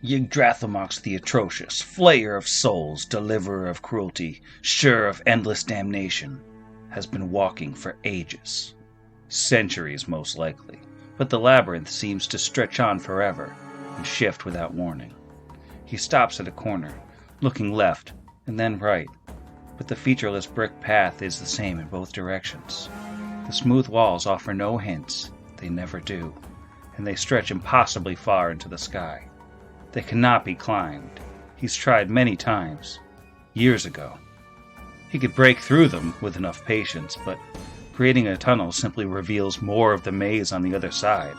Yggdrathimox the Atrocious, flayer of souls, deliverer of cruelty, sure of endless damnation, has been walking for ages. Centuries, most likely, but the labyrinth seems to stretch on forever and shift without warning. He stops at a corner, looking left and then right, but the featureless brick path is the same in both directions. The smooth walls offer no hints, they never do, and they stretch impossibly far into the sky. They cannot be climbed. He's tried many times, years ago. He could break through them with enough patience, but creating a tunnel simply reveals more of the maze on the other side.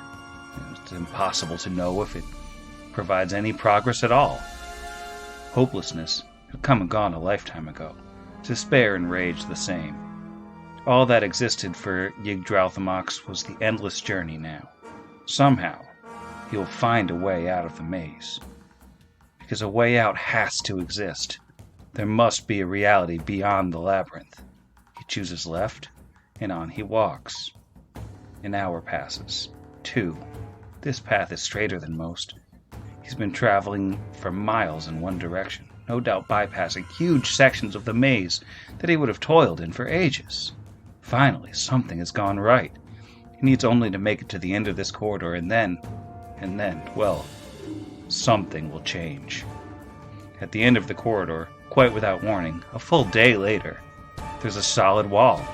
It's impossible to know if it provides any progress at all. Hopelessness had come and gone a lifetime ago. Despair and rage the same. All that existed for Yggdrathimox was the endless journey now. Somehow, he will find a way out of the maze. Because a way out has to exist. There must be a reality beyond the labyrinth. He chooses left, and on he walks. An hour passes. 2. This path is straighter than most. He's been traveling for miles in one direction, no doubt bypassing huge sections of the maze that he would have toiled in for ages. Finally, something has gone right. He needs only to make it to the end of this corridor, and then, well, something will change. At the end of the corridor, quite without warning, a full day later, there's a solid wall.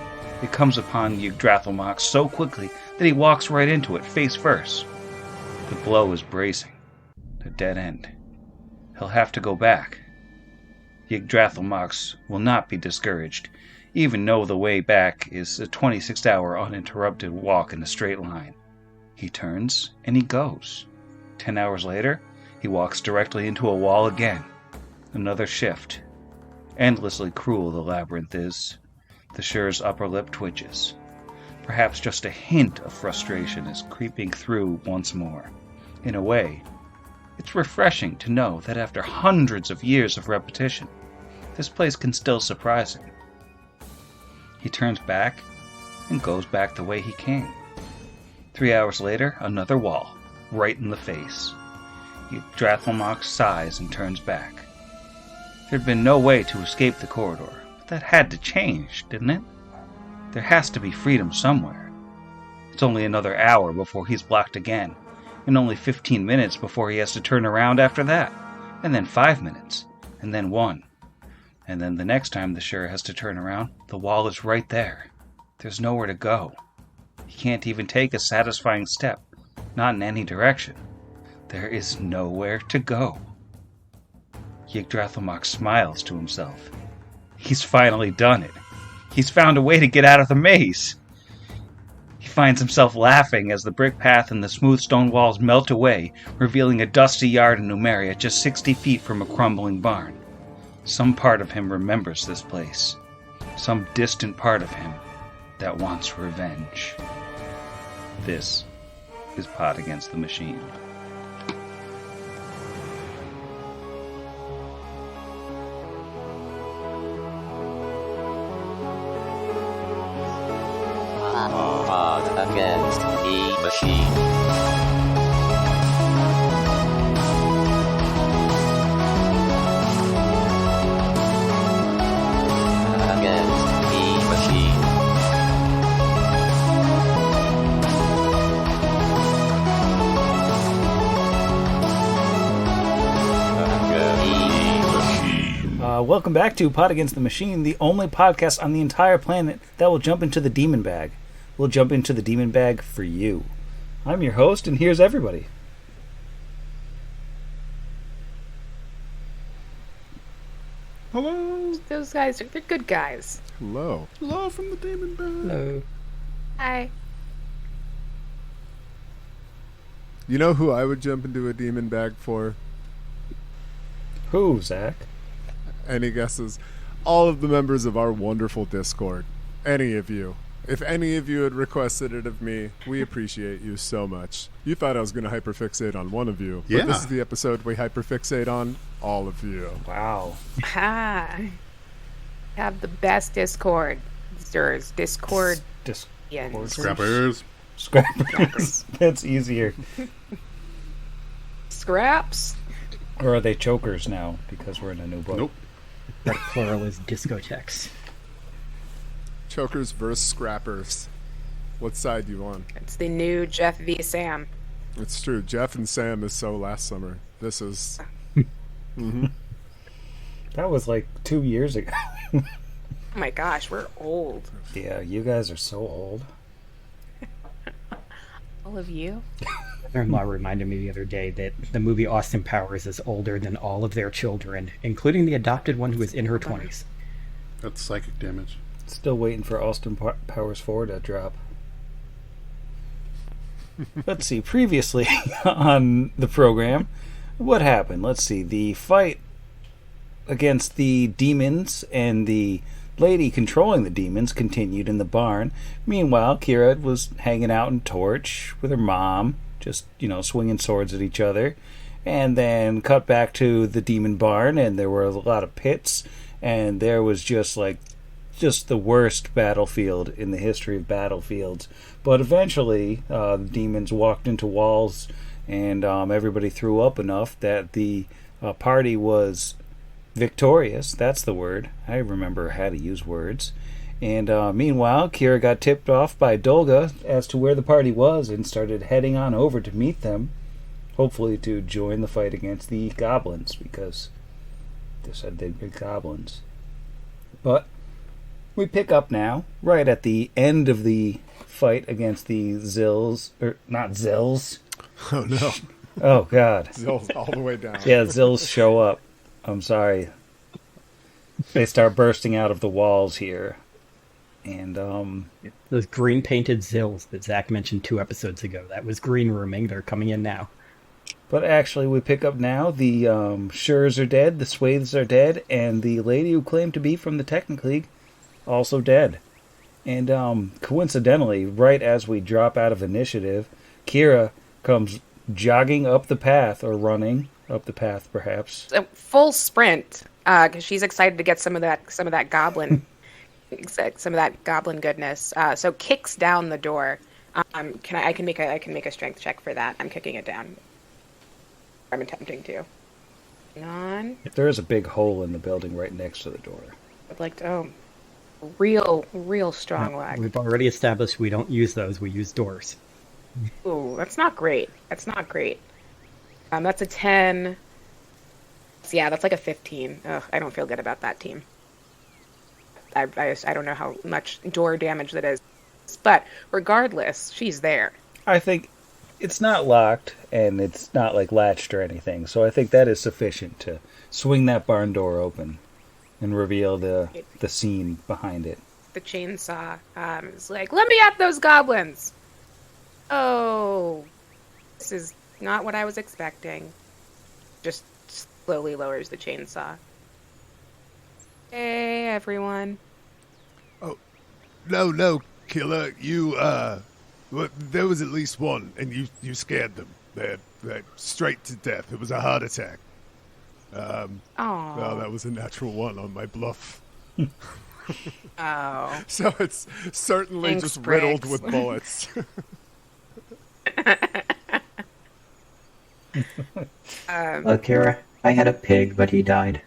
It comes upon Yggdrathimox so quickly that he walks right into it, face first. The blow is bracing. A dead end. He'll have to go back. Yggdrathimox will not be discouraged, even though the way back is a 26-hour uninterrupted walk in a straight line. He turns, and he goes. 10 hours later, he walks directly into a wall again. Another shift. Endlessly cruel the labyrinth is. The Sure's upper lip twitches. Perhaps just a hint of frustration is creeping through once more. In a way, it's refreshing to know that after hundreds of years of repetition, this place can still surprise him. He turns back and goes back the way he came. 3 hours later, another wall, right in the face. Yggdrathimox sighs and turns back. There'd been no way to escape the corridor, but that had to change, didn't it? There has to be freedom somewhere. It's only another hour before he's blocked again, and only 15 minutes before he has to turn around after that, and then 5 minutes, and then 1. And then the next time the Sure has to turn around, the wall is right there. There's nowhere to go. He can't even take a satisfying step, not in any direction. There is nowhere to go. Yggdrathimox smiles to himself. He's finally done it. He's found a way to get out of the maze. He finds himself laughing as the brick path and the smooth stone walls melt away, revealing a dusty yard in Numeria just 60 feet from a crumbling barn. Some part of him remembers this place. Some distant part of him that wants revenge. This is Pot Against the Machine. Pot Against the Machine. Welcome back to Pot Against the Machine, the only podcast on the entire planet that will jump into the demon bag. We'll jump into the demon bag for you. I'm your host, and here's everybody. Hello. Those guys they're good guys. Hello. Hello from the demon bag. Hello. Hi. You know who I would jump into a demon bag for? Who, Zach? Any guesses? All of the members of our wonderful Discord. Any of you. If any of you had requested it of me, we appreciate you so much. You thought I was going to hyperfixate on one of you, but this is the episode we hyperfixate on all of you. Wow. Ha. Have the best Discord. There's Discord. Discord. Scrappers. Scrappers. That's easier. Scraps. Or are they chokers now because we're in a new book? Nope. Our plural is discotheques. Chokers versus scrappers. What side do you want? It's the new Jeff v. Sam. It's true. Jeff and Sam is so last summer. This is... That was like 2 years ago. Oh my gosh, we're old. Yeah, you guys are so old. All of you? Mother-in-law reminded me the other day that the movie Austin Powers is older than all of their children, including the adopted one who is in her 20s. That's psychic damage. Still waiting for Austin Powers 4 to drop. Let's see, previously on the program, what happened? Let's see, the fight against the demons and the lady controlling the demons continued in the barn. Meanwhile, Kira was hanging out in Torch with her mom, just, swinging swords at each other. And then cut back to the demon barn, and there were a lot of pits, and there was just the worst battlefield in the history of battlefields. But eventually, the demons walked into walls, and everybody threw up enough that the party was victorious. That's the word. I remember how to use words. And meanwhile, Kira got tipped off by Dolga as to where the party was and started heading on over to meet them, hopefully to join the fight against the goblins, because they said they'd be goblins. But we pick up now, right at the end of the fight against the Zills, or not Zills. Oh, no. Oh, God. Zill's all the way down. Yeah, Zills show up. I'm sorry. They start bursting out of the walls here. And, Those green painted zills that Zach mentioned 2 episodes ago. That was green rooming. They're coming in now. But actually, we pick up now. The Shures are dead, the Swathes are dead, and the lady who claimed to be from the Technic League also dead. And coincidentally, right as we drop out of initiative, Kira comes jogging up the path, or running up the path, perhaps. A full sprint, because she's excited to get some of that goblin, some of that goblin goodness. So kicks down the door. I can make a strength check for that. I'm kicking it down. I'm attempting to. Hang on. There is a big hole in the building right next to the door. I'd like to. Real strong leg. We've already established we don't use those. We use doors. Ooh, that's not great. That's a 10. Yeah, that's like a 15. Ugh, I don't feel good about that team. I don't know how much door damage that is. But regardless, she's there. I think it's not locked, and it's not latched or anything, so I think that is sufficient to swing that barn door open and reveal the scene behind it. The chainsaw is like, let me at those goblins! Oh, this is not what I was expecting. Just slowly lowers the chainsaw. Hey, everyone. Oh, no, killer. You, well, there was at least one, and you scared them. They're straight to death. It was a heart attack. Oh, that was a natural one on my bluff. Oh. So it's certainly Thanks, just riddled Briggs. with bullets. Kira, I had a pig, but he died.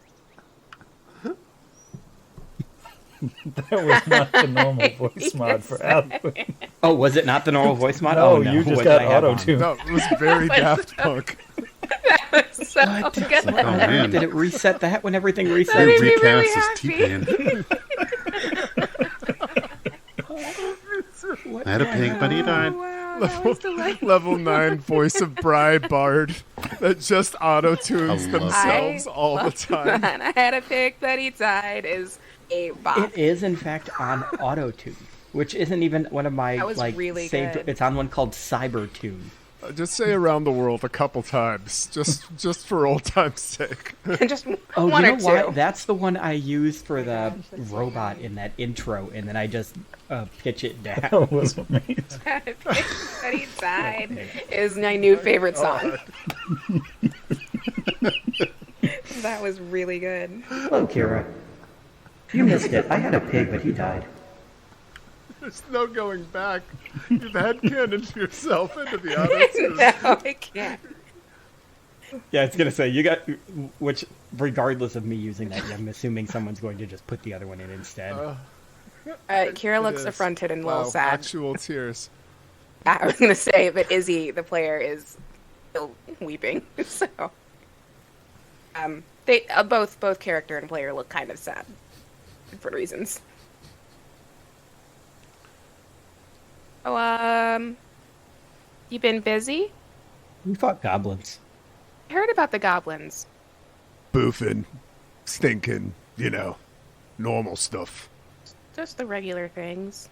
That was not the normal voice mod for Alvin. Oh, was it not the normal voice mod? No, Oh, no. you just What got did I have on? auto-tuned. No, it was very Daft Punk. So good. Oh, man. Did it reset that when everything That reset? made me Recast really his happy. T-Pan. I had a pig, but he died. Wow, that was delightful. Level 9 voice of Bri Bard that just auto-tunes I love themselves all the time. I had a pig, but he died is a bop. It is, in fact, on auto-tune, which isn't even one of my, That was really saved... good. It's on one called Cybertune. Just say around the world a couple times, just for old time's sake. Just Oh, one you or know two. what? That's the one I used for the robot in that intro, and then I just pitch it down. That was amazing. Had a pig, but he died is my new favorite song. That was really good. Hello, Kira. You missed it. I had a pig, but he died. There's no going back. You've headcanoned yourself into the auto-tune. No, I can't. Yeah, I was gonna say you got, which regardless of me using that, I'm assuming someone's going to just put the other one in instead. Kira looks is. affronted and a Wow, little sad. actual tears. I was gonna say, but Izzy, the player, is still weeping. So, they both character and player look kind of sad for reasons. Oh, you been busy? We fought goblins. I heard about the goblins. Boofing, stinking, normal stuff. Just the regular things.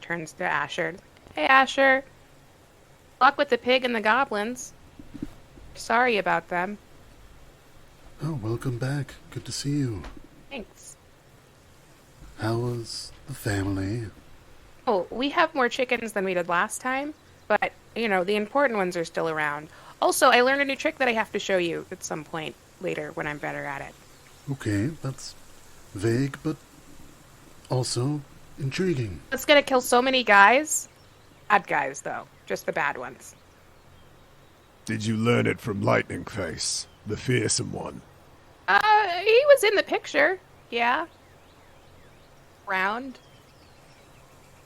Turns to Asher. Hey, Asher. Luck with the pig and the goblins. Sorry about them. Oh, welcome back. Good to see you. Thanks. How was the family? Oh, we have more chickens than we did last time, but, the important ones are still around. Also, I learned a new trick that I have to show you at some point later when I'm better at it. Okay, that's vague, but also intriguing. It's gonna kill so many guys. Bad guys, though. Just the bad ones. Did you learn it from Lightning Face, the fearsome one? He was in the picture. Yeah. Round.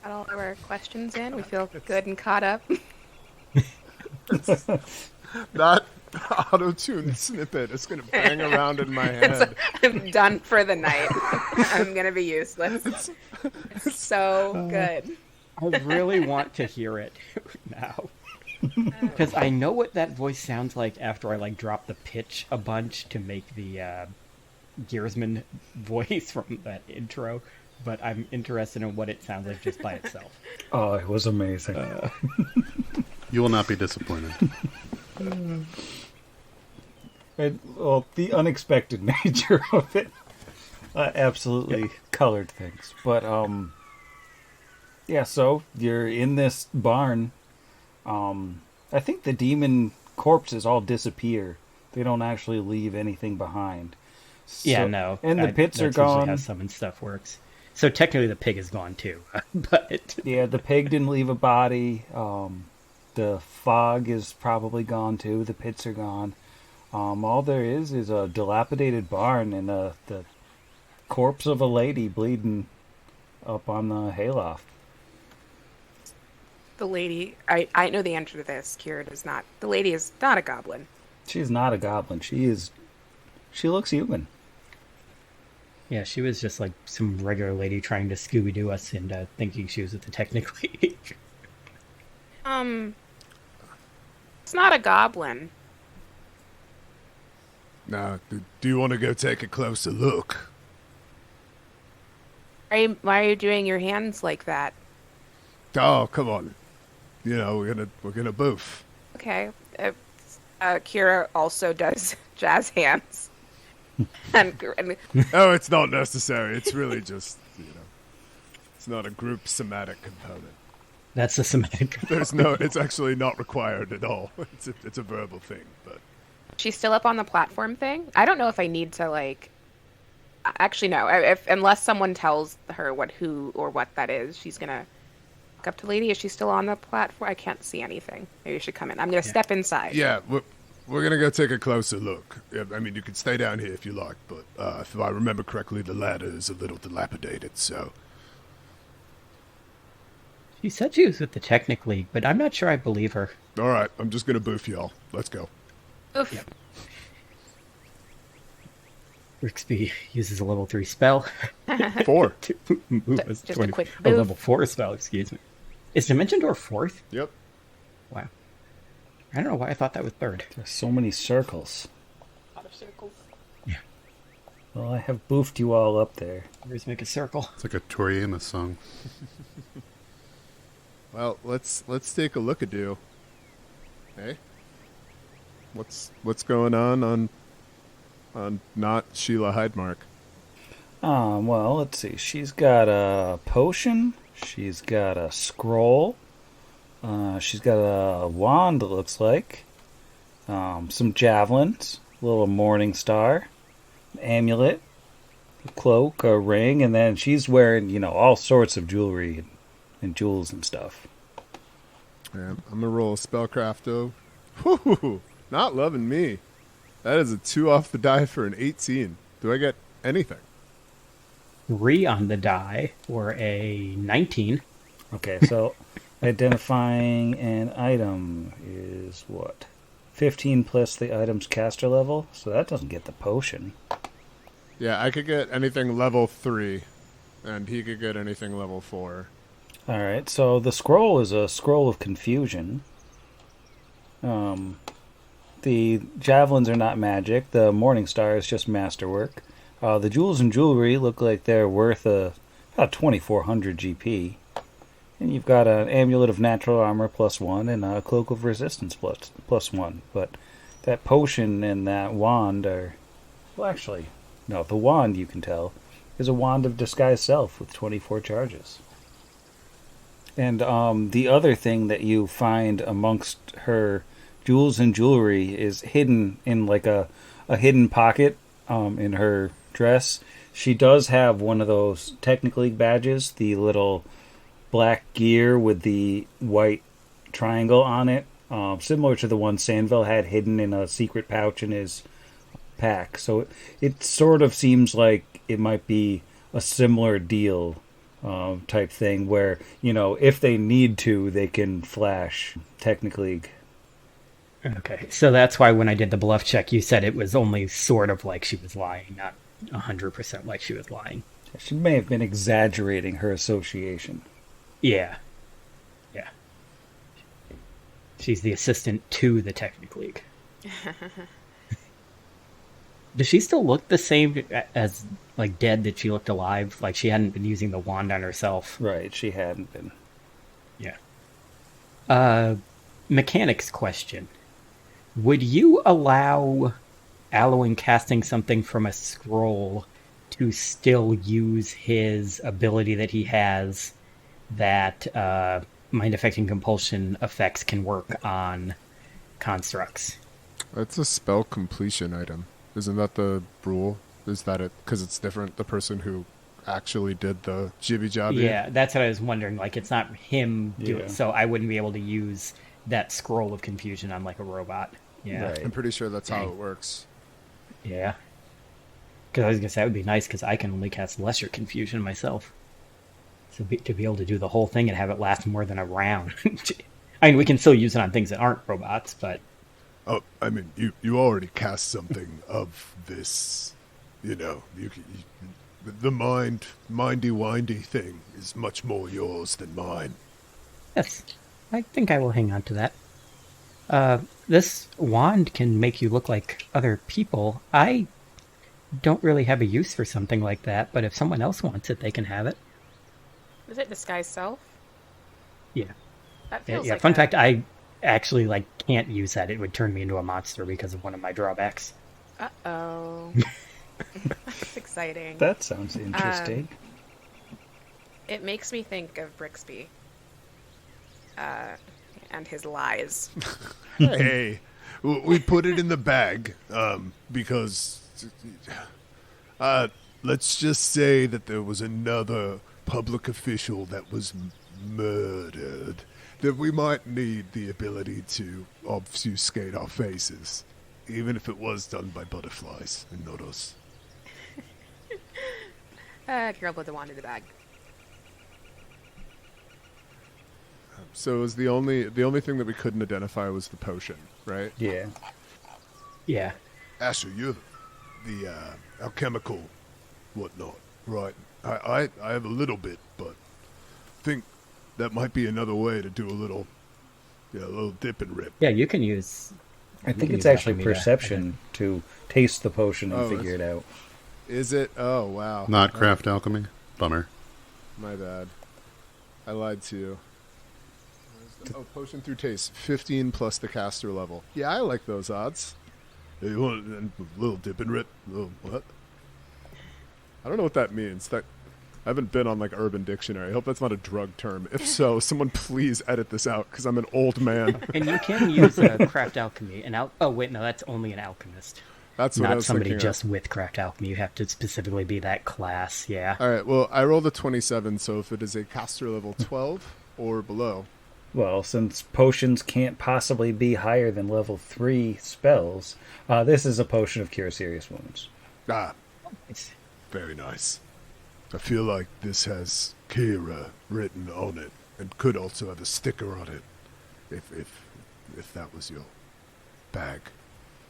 Got all of our questions in. We feel good and caught up. That auto-tune snippet is going to bang around in my head. I'm done for the night. I'm gonna be useless. It's so good. I really want to hear it now. Because I know what that voice sounds like after I drop the pitch a bunch to make the Gearsman voice from that intro, but I'm interested in what it sounds like just by itself. Oh, it was amazing. You will not be disappointed. Well, the unexpected nature of it absolutely colored things. But, yeah, so you're in this barn. I think the demon corpses all disappear. They don't actually leave anything behind. So, Yeah, no. And the pits are that's usually gone. how summon stuff works. So technically the pig is gone too. But Yeah, the pig didn't leave a body. The fog is probably gone too. The pits are gone. All there is a dilapidated barn and the corpse of a lady bleeding up on the hayloft. The lady, I know the answer to this. Kira does not. The lady is not a goblin. She's not a goblin. She looks human. yeah, she was just like some regular lady trying to Scooby-Doo us into thinking she was at the technically. It's not a goblin. Now, do you want to go take a closer look? Why are you doing your hands like that? Oh, come on. We're gonna boof. Okay. Kira also does jazz hands. and Oh, it's not necessary. It's really just, it's not a group somatic component. That's a somatic. It's actually not required at all. It's a verbal thing, but. she's still up on the platform thing. I don't know if I need to actually no. Unless someone tells her who or what that is, she's gonna walk up to Lady. Is she still on the platform? I can't see anything. Maybe you should come in. I'm gonna step inside. Yeah, we're gonna go take a closer look. Yeah, I mean, you can stay down here if you like, but if I remember correctly, the ladder is a little dilapidated, so. She said she was with the Technic League, but I'm not sure I believe her. All right, I'm just gonna boof y'all. Let's go. Oof. Yep. Rixby uses a level 3 spell 4. to move us Just a 20 quick a move. level 4 spell, excuse me. Is Dimension Door 4th? Yep. Wow. I don't know why I thought that was 3rd. There's so many circles. A lot of circles. Yeah. Well, I have boofed you all up there. Let's make a circle. It's like a Tori Amos song. Well, let's take a look at you. Hey, what's going on not Sheila Hydemark? Well, let's see. She's got a potion. She's got a scroll. She's got a wand, it looks like. Some javelins. A little morning star. An amulet. A cloak, a ring, and then she's wearing, all sorts of jewelry and jewels and stuff. Yeah, I'm gonna roll a spellcraft though. Whew, not loving me. That is a 2 off the die for an 18. Do I get anything? 3 on the die for a 19. Okay, so identifying an item is what? 15 plus the item's caster level, so that doesn't get the potion. Yeah, I could get anything level 3, and he could get anything level 4. Alright, so the scroll is a scroll of confusion. The javelins are not magic. The Morning Star is just masterwork. The jewels and jewelry look like they're worth about 2,400 GP. And you've got an amulet of natural armor +1 and a cloak of resistance +1. But that potion and that wand are... Well, actually, no, the wand, you can tell, is a wand of disguise self with 24 charges. And the other thing that you find amongst her jewels and jewelry is hidden in like a hidden pocket in her dress. She does have one of those Technic League badges, the little black gear with the white triangle on it, similar to the one Sandville had hidden in a secret pouch in his pack. So it sort of seems like it might be a similar deal type thing where, you know, if they need to, they can flash Technic League. Okay, so that's why when I did the bluff check, you said it was only sort of like she was lying, not 100% like she was lying. She may have been exaggerating her association. Yeah. Yeah. She's the assistant to the Technic League. Does she still look the same as, like, dead that she looked alive? Like, she hadn't been using the wand on herself? Right, she hadn't been. Yeah. Mechanics question. Would you allow Alwyn casting something from a scroll to still use his ability that he has that mind-affecting compulsion effects can work on constructs? That's a spell completion item. Isn't that the rule? Is that it? Because it's different, the person who actually did the jibby-jobby? Yeah, that's what I was wondering. Like, it's not him doing it, Yeah. so I wouldn't be able to use that scroll of confusion on, like, a robot. Yeah. Right. I'm pretty sure that's how it works. Yeah. Because I was going to say, that would be nice, because I can only cast lesser confusion myself. So to be able to do the whole thing and have it last more than a round. I mean, we can still use it on things that aren't robots, but... Oh, I mean, you already cast something of this, you know. The mindy-windy thing is much more yours than mine. Yes, I think I will hang on to that. This wand can make you look like other people. I don't really have a use for something like that, but if someone else wants it, they can have it. Is it disguise self? Yeah. That feels like Fun fact, I actually can't use that. It would turn me into a monster because of one of my drawbacks. Uh-oh. That's exciting. That sounds interesting. It makes me think of Brixby. And his lies. Hey, we put it in the bag because let's just say that there was another public official that was murdered, that we might need the ability to obfuscate our faces, even if it was done by butterflies and not us. Carol put the wand in the bag. So it was the only thing that we couldn't identify was the potion, right? Yeah. Yeah. Asher, you're the alchemical whatnot, right? I have a little bit, but I think that might be another way to do a little dip and rip. Yeah, you can use... I think use it's that actually for me to- perception to taste the potion and Oh, figure it out. Is it? Oh, wow. Not craft alchemy. Bummer. My bad. I lied to you. Oh, potion through taste. 15 plus the caster level. Yeah, I like those odds. You want a little dip and rip? Little what? I don't know what that means. I haven't been on Urban Dictionary. I hope that's not a drug term. If so, someone please edit this out because I'm an old man. And you can use craft alchemy. Oh, wait, no, that's only an alchemist. That's what I Not was somebody thinking. just with craft alchemy. You have to specifically be that class, yeah. All right. Well, I rolled a 27, so if it is a caster level 12 or below, Well, since potions can't possibly be higher than level 3 spells, this is a potion of cure serious wounds. Ah, It's, very nice. I feel like this has Kira written on it, and could also have a sticker on it, if that was your bag.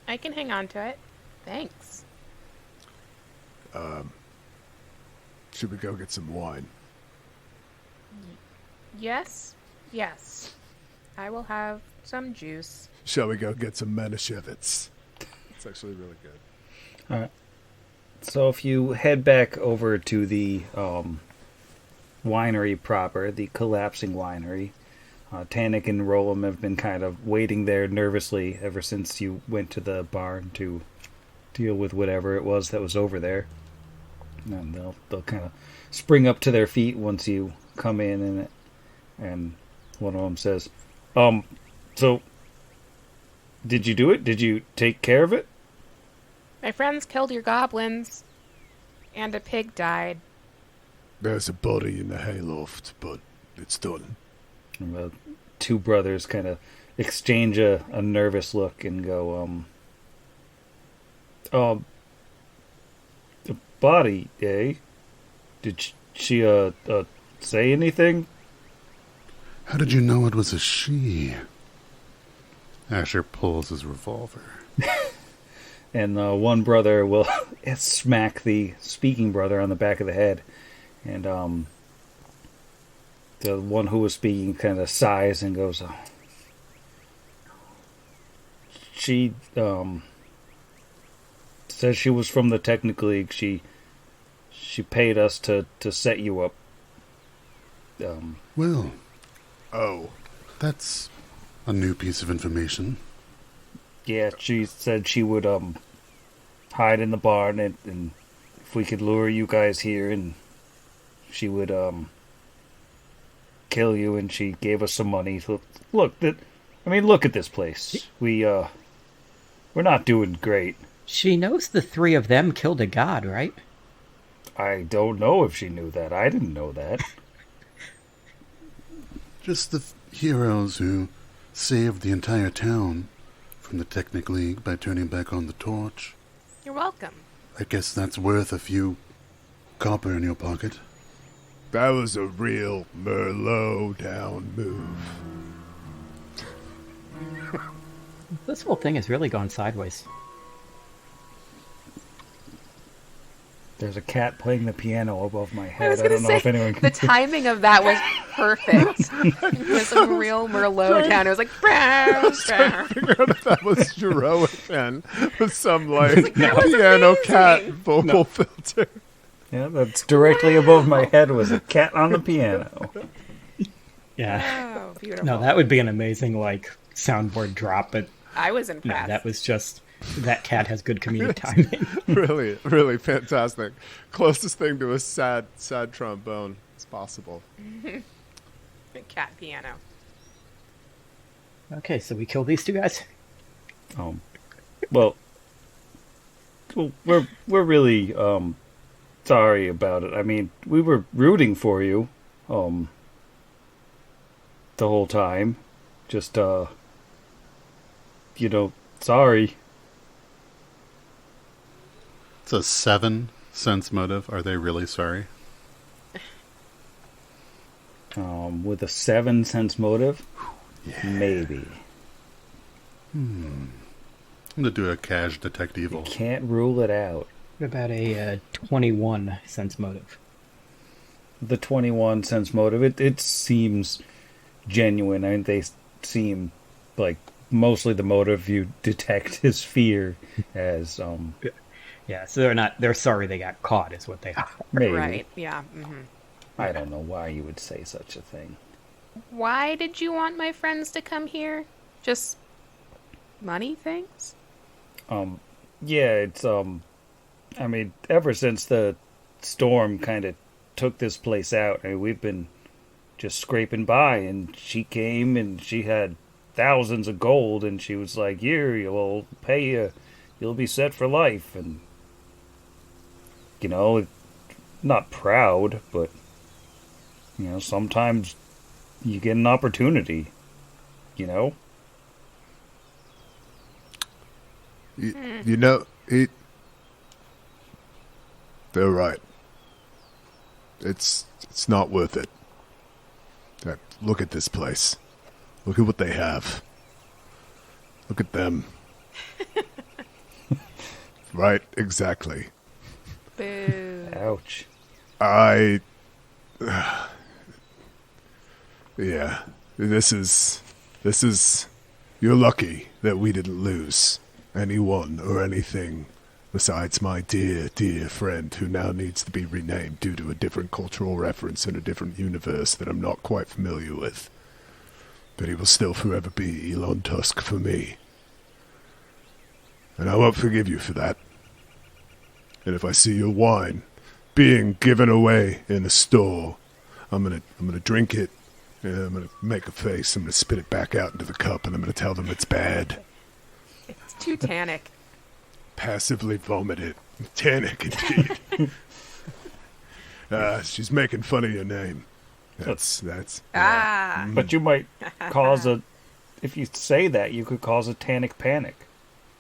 I can hang on to it. Thanks. Should we go get some wine? Yes. I will have some juice. Shall we go get some Manischewitz? It's actually really good. All right. So if you head back over to the winery proper, the collapsing winery, Tannic and Rolam have been kind of waiting there nervously ever since you went to the barn to deal with whatever it was that was over there. And they'll kind of spring up to their feet once you come in, and one of them says, so, did you do it? Did you take care of it? My friends killed your goblins, and a pig died. There's a body in the hayloft, but it's done. And the two brothers kind of exchange a nervous look and go, the body, eh? Did she, say anything? How did you know it was a she? Asher pulls his revolver. And one brother will smack the speaking brother on the back of the head. And the one who was speaking kind of sighs and goes, she says she was from the Technic League. She paid us to set you up. Well, Oh, that's a new piece of information. Yeah, she said she would hide in the barn, and if we could lure you guys here, and she would kill you, and she gave us some money. So look at this place. We're not doing great. she knows the three of them killed a god, right? I don't know if she knew that. I didn't know that. Just the heroes who saved the entire town from the Technic League by turning back on the torch. You're welcome. I guess that's worth a few copper in your pocket. that was a real Merlot down move. This whole thing has really gone sideways. There's a cat playing the piano above my I head. was I gonna don't know say, if anyone can the timing of that was perfect. It was a real Merlot town. It was like, "Bow, bow." Figure out if that was Jeroen then with some like piano cat vocal filter. Yeah, that's directly above my head was a cat on the piano. Yeah. Oh, beautiful. No, that would be an amazing, like, soundboard drop, but I was no, impressed. that was just... That cat has good comedic timing. Really, really fantastic. Closest thing to a sad trombone as possible. Cat piano. Okay, so we killed these two guys? Well, we're really sorry about it. I mean, we were rooting for you the whole time. Just sorry. It's a 7 sense motive. Are they really sorry? With a 7 sense motive, maybe. I'm gonna do a cash detect evil. Can't rule it out. What about a 21 sense motive? The 21 sense motive, it seems genuine. I mean, they seem like mostly the motive you detect is fear as Yeah, so they're sorry they got caught is what they are. maybe. Right, yeah. I don't know why you would say such a thing. Why did you want my friends to come here? Just money things? Yeah, it's I mean, ever since the storm kind of took this place out, I mean, we've been just scraping by, and she came and she had thousands of gold, and she was like, "Here, we'll pay you. You'll be set for life." And not proud, but sometimes you get an opportunity. You know? You know, they're right. It's not worth it. Look at this place. Look at what they have. Look at them. Right, exactly. Boo. Ouch. Yeah, this is, you're lucky that we didn't lose anyone or anything besides my dear, dear friend who now needs to be renamed due to a different cultural reference in a different universe that I'm not quite familiar with. But he will still forever be Elon Tusk for me. And I won't forgive you for that. And if I see your wine being given away in a store, I'm gonna drink it, and I'm gonna make a face, I'm gonna spit it back out into the cup, and I'm gonna tell them it's bad. It's too tannic. Passively vomit it. Tannic, indeed. She's making fun of your name. That's. Ah. But you might cause if you say that, you could cause a tannic panic.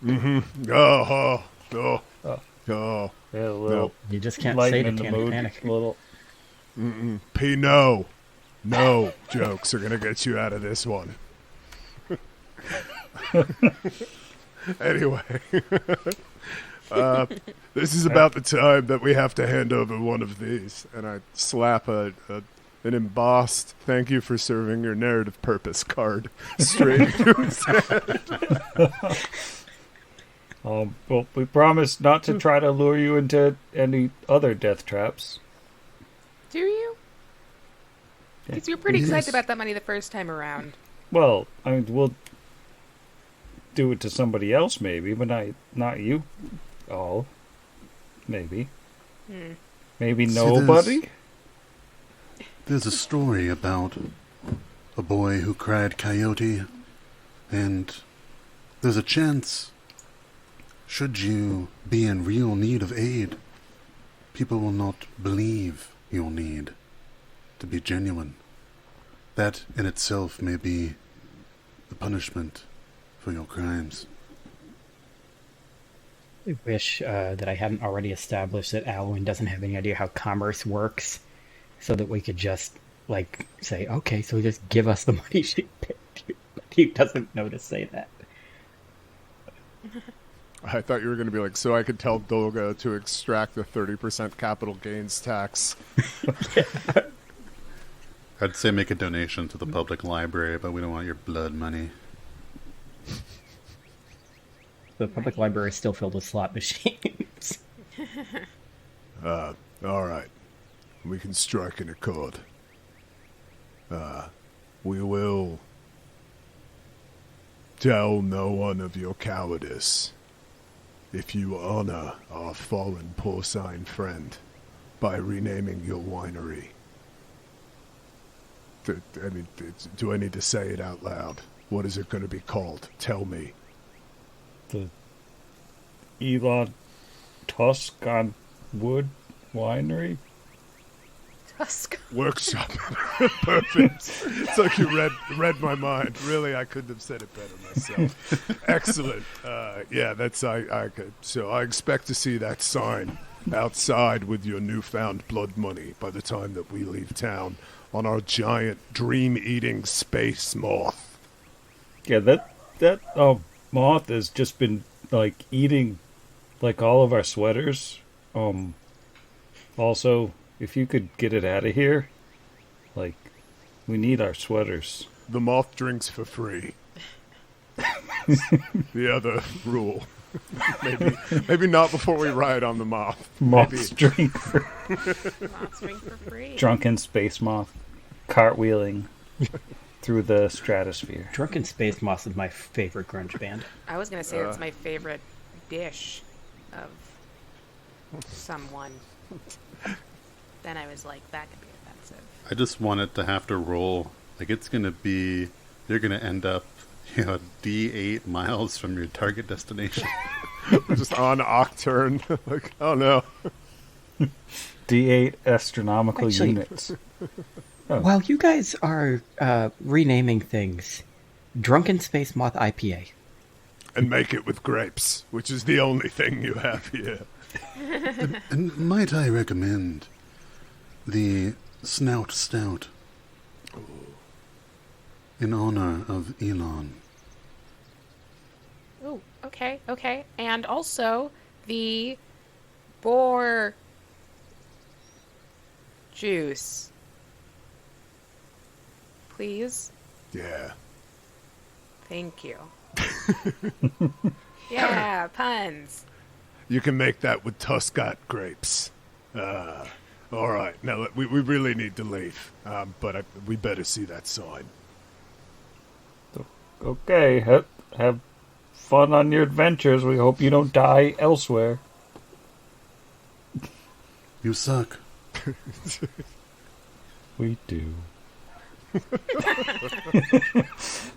Mm-hmm. Oh. Yeah, a little You just can't say lighten the the tannic mood. panic. A little. No jokes are gonna get you out of this one. Anyway, this is about the time that we have to hand over one of these, and I slap an embossed "Thank you for serving your narrative purpose" card straight into his head. Well, we promise not to try to lure you into any other death traps. Do you? Because you were pretty Yes. excited about that money the first time around. Well, I mean, we'll do it to somebody else, maybe, but not you. All, maybe, maybe See, nobody. There's a story about a boy who cried coyote, and there's a chance, should you be in real need of aid, people will not believe your need to be genuine. That in itself may be the punishment for your crimes. I wish that I hadn't already established that Alwyn doesn't have any idea how commerce works, so that we could just, like, say, okay, so just give us the money she paid you. But he doesn't know to say that. I thought you were going to be like, so I could tell Dolga to extract the 30% capital gains tax. I'd say make a donation to the public library, but we don't want your blood money. The public library is still filled with slot machines. All right. We can strike an accord. We will tell no one of your cowardice if you honor our fallen porcine friend by renaming your winery. Do I need to say it out loud? What is it going to be called? Tell me. The Elon Tusk on Wood Winery. Tusk. Workshop. Perfect. It's like you read my mind. Really, I couldn't have said it better myself. Excellent. Yeah, that's I could. So I expect to see that sign outside with your newfound blood money by the time that we leave town on our giant dream-eating space moth. Yeah, that moth has just been like eating like all of our sweaters. Also, if you could get it out of here, like, we need our sweaters. The moth drinks for free. The other rule. Maybe not before we ride on the moth. Moths drink for Moths drink for free. drunken space moth cartwheeling through the stratosphere. Drunken Space Moss is my favorite grunge band. I was going to say that's my favorite dish of someone. Then I was like, that could be offensive. I just want it to have to roll. Like, it's going to be, you're going to end up, D8 miles from your target destination. We're just on Octurne. Like, oh no. D8 astronomical Actually, units. While you guys are renaming things, Drunken Space Moth IPA. And make it with grapes, which is the only thing you have here. And might I recommend the Snout Stout in honor of Elon. Oh, okay. And also the boar juice. Please. Yeah. Thank you. Yeah, puns. You can make that with Tuscat grapes. All right. Now, we really need to leave. But we better see that sign. Okay, have fun on your adventures. We hope you don't die elsewhere. You suck. We do.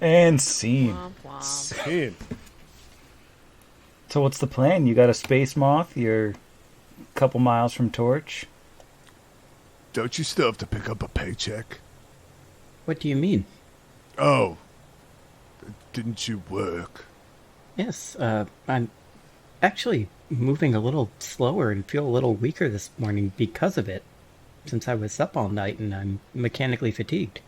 And scene. Womp womp. Scene. So what's the plan? You got a space moth. You're a couple miles from Torch. Don't you still have to pick up a paycheck? What do you mean? Oh. Didn't you work? Yes, I'm actually moving a little slower and feel a little weaker this morning because of it, since I was up all night and I'm mechanically fatigued.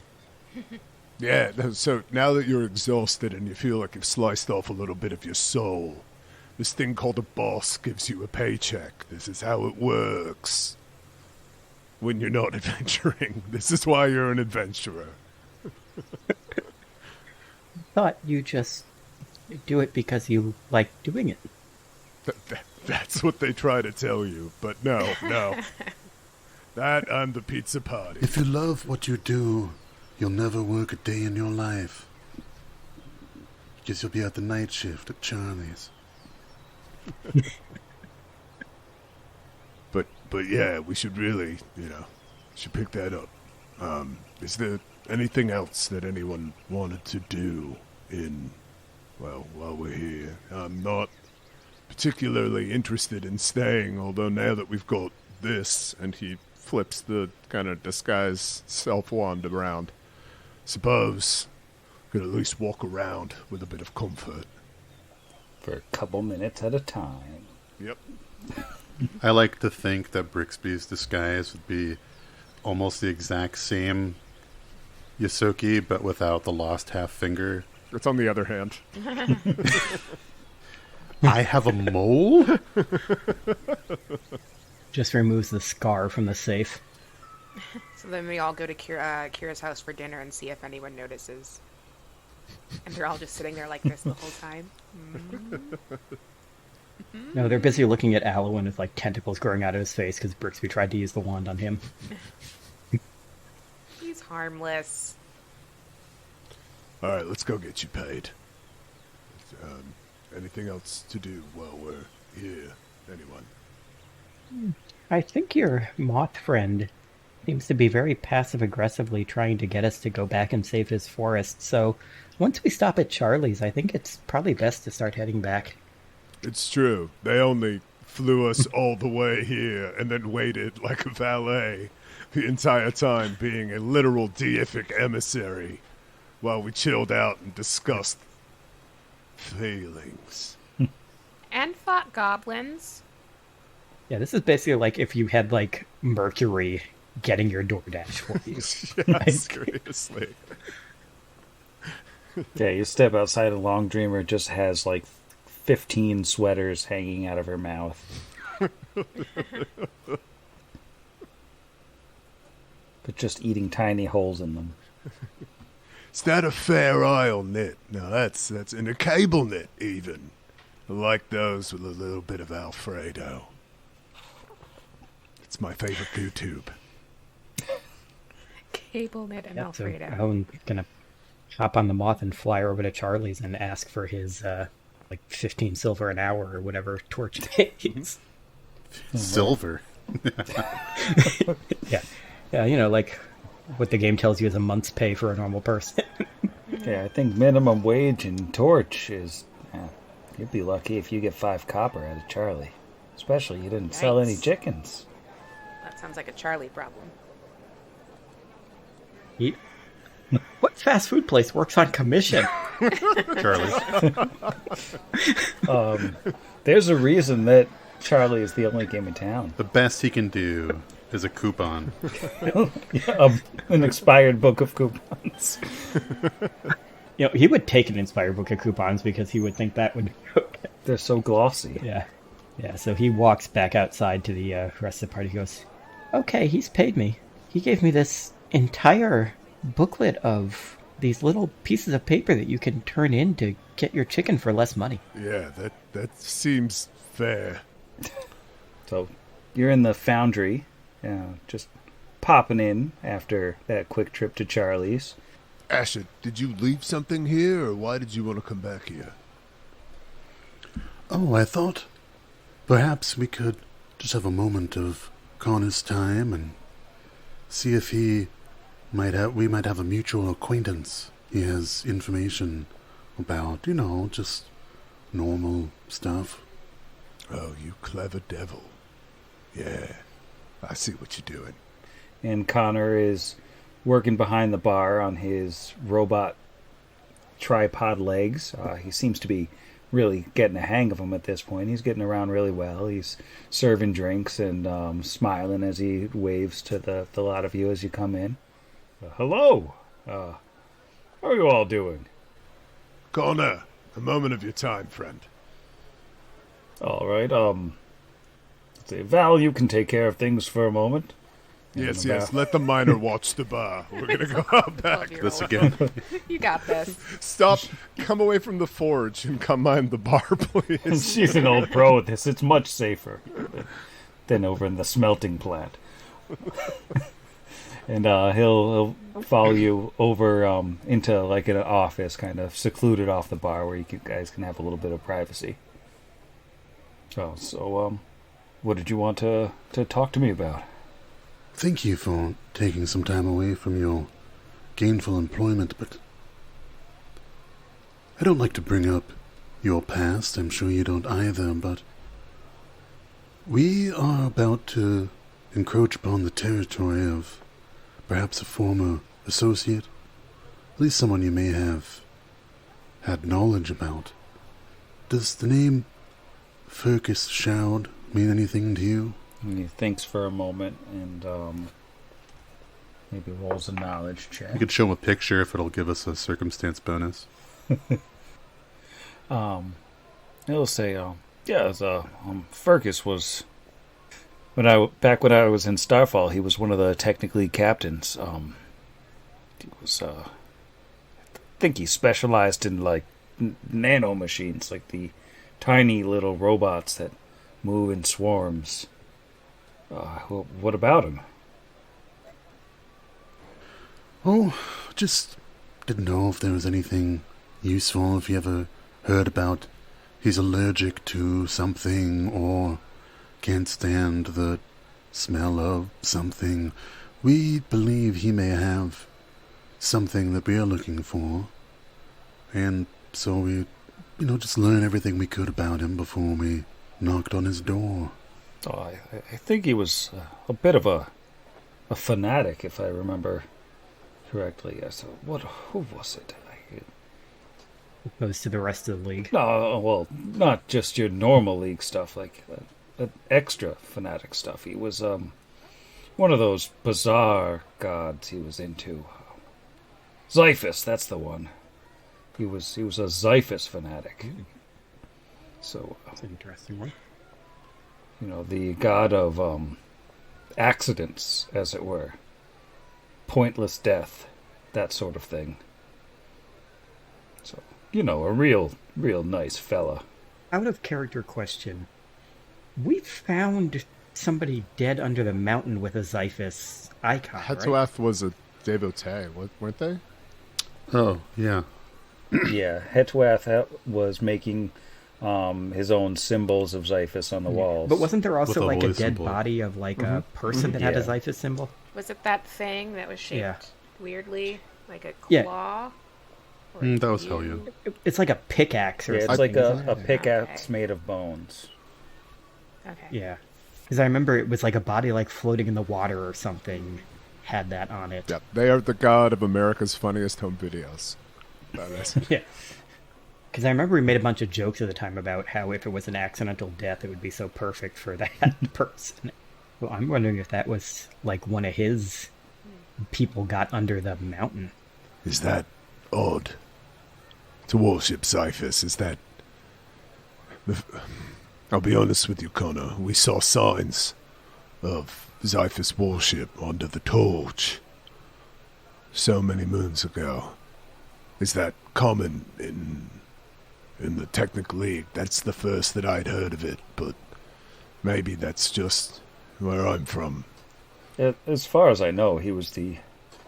Yeah, so now that you're exhausted and you feel like you've sliced off a little bit of your soul, this thing called a boss gives you a paycheck. This is how it works. When you're not adventuring. This is why you're an adventurer. Thought you just do it because you like doing it. That's what they try to tell you, but no. That I'm the pizza party. If you love what you do, you'll never work a day in your life. Because you'll be at the night shift at Charlie's. But yeah, we should really, should pick that up. Is there anything else that anyone wanted to do while we're here? I'm not particularly interested in staying, although now that we've got this, and he flips the kind of disguise self wand around, suppose we could at least walk around with a bit of comfort. For a couple minutes at a time. Yep. I like to think that Brixby's disguise would be almost the exact same Yosoki, but without the lost half finger. It's on the other hand. I have a mole? Just removes the scar from the safe. So then we all go to Kira's house for dinner and see if anyone notices. And they're all just sitting there like this the whole time. No, they're busy looking at Alwyn with like tentacles growing out of his face because Brixby tried to use the wand on him. He's harmless. All right, let's go get you paid. Anything else to do while we're here? Anyone? I think your moth friend seems to be very passive-aggressively trying to get us to go back and save his forest, so once we stop at Charlie's, I think it's probably best to start heading back. It's true. They only flew us all the way here and then waited like a valet the entire time, being a literal deific emissary while we chilled out and discussed feelings. And fought goblins. Yeah, this is basically like if you had like Mercury getting your DoorDash for you. Yeah, seriously. Yeah, you step outside and Long Dreamer just has like 15 sweaters hanging out of her mouth. But just eating tiny holes in them. Is that a Fair Isle knit? No, that's in a cable knit, even. I like those with a little bit of Alfredo. It's my favorite YouTube. Cable knit and Alfredo. So I'm gonna hop on the moth and fly over to Charlie's and ask for his like 15 silver an hour or whatever Torch pays. Silver. Yeah, like what the game tells you is a month's pay for a normal person. Yeah, I think minimum wage in Torch is... you'd be lucky if you get 5 copper out of Charlie. Especially you didn't sell any chickens. That sounds like a Charlie problem. What fast food place works on commission? Charlie. There's a reason that Charlie is the only game in town. The best he can do is a coupon. An expired book of coupons. You know, he would take an inspired book of coupons because he would think that would. They're so glossy. Yeah. Yeah, so he walks back outside to the rest of the party. He goes, okay, he's paid me. He gave me this entire booklet of these little pieces of paper that you can turn in to get your chicken for less money. Yeah, that seems fair. So you're in the foundry, just popping in after that quick trip to Charlie's. Asher, did you leave something here, or why did you want to come back here? Oh, I thought perhaps we could just have a moment of Connor's time and see if we might have a mutual acquaintance. He has information about, just normal stuff. Oh, you clever devil. Yeah, I see what you're doing. And Connor is working behind the bar on his robot tripod legs. He seems to be really getting a hang of them at this point. He's getting around really well. He's serving drinks and smiling as he waves to the lot of you as you come in. Hello. How are you all doing? Connor, a moment of your time, friend. All right. Val, you can take care of things for a moment. Yes, let the miner watch the bar. We're going to go out back. This again. You got this. Stop. Come away from the forge and come mind the bar, please. She's an old pro at this. It's much safer than over in the smelting plant. And he'll follow you over into like an office, kind of secluded off the bar, where you guys can have a little bit of privacy. So what did you want to talk to me about? Thank you for taking some time away from your gainful employment, but I don't like to bring up your past. I'm sure you don't either, but we are about to encroach upon the territory of perhaps a former associate, at least someone you may have had knowledge about. Does the name Fergus Shoud mean anything to you? And he thinks for a moment and maybe rolls a knowledge check. You could show him a picture if it'll give us a circumstance bonus. He'll say, Fergus was back when I was in Starfall. He was one of the technically captains. He was, I think he specialized in like nano machines, like the tiny little robots that move in swarms. What about him? Oh, just didn't know if there was anything useful, if you ever heard about he's allergic to something or can't stand the smell of something. We believe he may have something that we are looking for, and so we, just learn everything we could about him before we knocked on his door. Oh, I think he was a bit of a fanatic, if I remember correctly. Yes. Who was it? Goes to the rest of the league. No, well, not just your normal league stuff, like extra fanatic stuff. He was one of those bizarre gods he was into. Xiphus, that's the one. He was a Xiphus fanatic. So that's an interesting one. The god of accidents, as it were. Pointless death, that sort of thing. So, a real nice fella. Out of character question. We found somebody dead under the mountain with a Xiphus icon, right? Hetwath was a devotee, weren't they? Oh, yeah. Yeah, Hetwath was making his own symbols of Xiphus on the walls. But wasn't there also like a dead symbol. Body of like a person that had a Xiphus symbol? Was it that thing that was shaped weirdly, like a claw? That was Hellion. It's like a pickaxe or something. It's like a pickaxe made of bones. Okay. Yeah. Because I remember it was like a body like floating in the water or something had that on it. Yep, they are the god of America's funniest home videos. about it. Yeah. Because I remember we made a bunch of jokes at the time about how if it was an accidental death, it would be so perfect for that person. Well, I'm wondering if that was like one of his people got under the mountain. Is that odd? To worship Xiphus, is that... I'll be honest with you, Connor. We saw signs of Xiphus worship under the torch so many moons ago. Is that common in the Technic League? That's the first that I'd heard of it, but maybe that's just where I'm from. As far as I know, he was the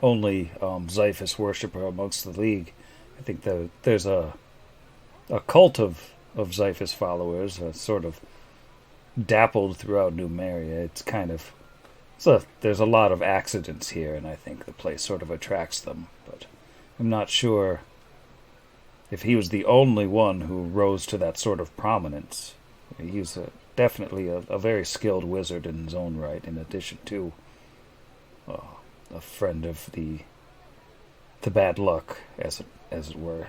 only Xiphus worshipper amongst the League. I think that there's a cult of Xiphus followers, sort of dappled throughout Numeria. It's kind of... there's a lot of accidents here, and I think the place sort of attracts them, but I'm not sure if he was the only one who rose to that sort of prominence. He's definitely a very skilled wizard in his own right, in addition to a friend of the bad luck, as it were.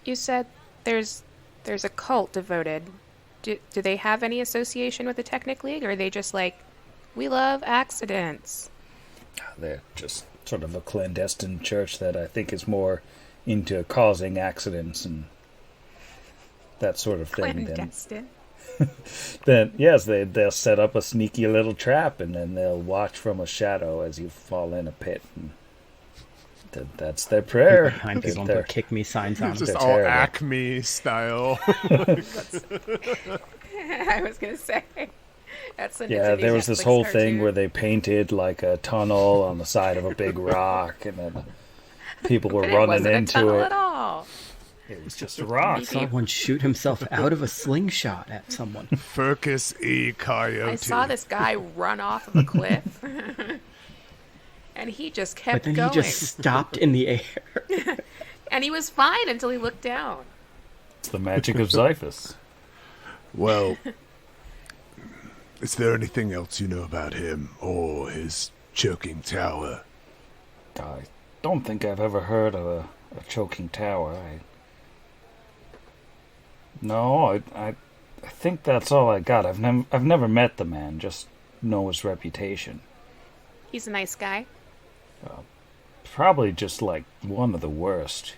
You said there's a cult devoted. Do they have any association with the Technic League, or are they just like, we love accidents? They're just sort of a clandestine church that I think is more into causing accidents and that sort of thing. Clandestine? Then yes, they'll set up a sneaky little trap, and then they'll watch from a shadow as you fall in a pit. And that's their prayer. Behind people and put kick me signs on It's them. just all Acme style. I was gonna say. That's the there was Netflix this whole cartoon. thing where they painted like a tunnel on the side of a big rock, and then people were But it running wasn't a into tunnel it. at all. It was just a rock. I saw one shoot himself out of a slingshot at someone. Furcus E. Coyote. I saw this guy run off of a cliff, and he just kept But then going. he just stopped in the air. And he was fine until he looked down. It's the magic of Xiphus. Well, is there anything else you know about him or his choking tower? I don't think I've ever heard of a choking tower. I think that's all I got. I've never met the man, just know his reputation. He's a nice guy. Probably just like one of the worst.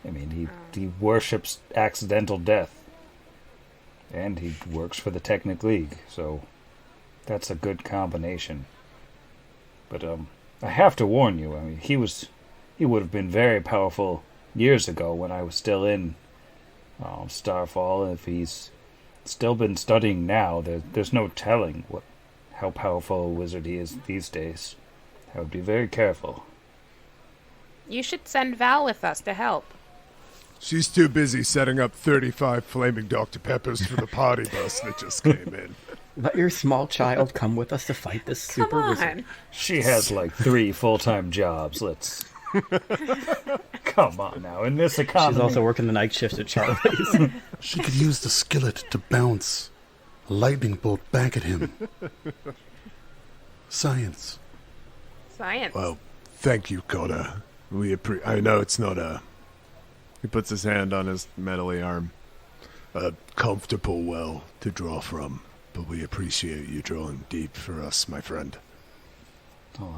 I mean, he worships accidental death, and he works for the Technic League, so that's a good combination. But I have to warn you. I mean, he would have been very powerful years ago when I was still in Starfall. If he's still been studying now, there's no telling how powerful a wizard he is these days. I would be very careful. You should send Val with us to help. She's too busy setting up 35 flaming Dr. Peppers for the party bus that just came in. Let your small child come with us to fight this super Come wizard. on. She has like 3 full-time jobs. Let's... Come on now, in this economy... She's also working the night shift at Charlie's. She could use the skillet to bounce a lightning bolt back at him. Science. Science. Well, thank you, Connor. I know it's not He puts his hand on his metally arm. a comfortable well to draw from, but we appreciate you drawing deep for us, my friend. Oh,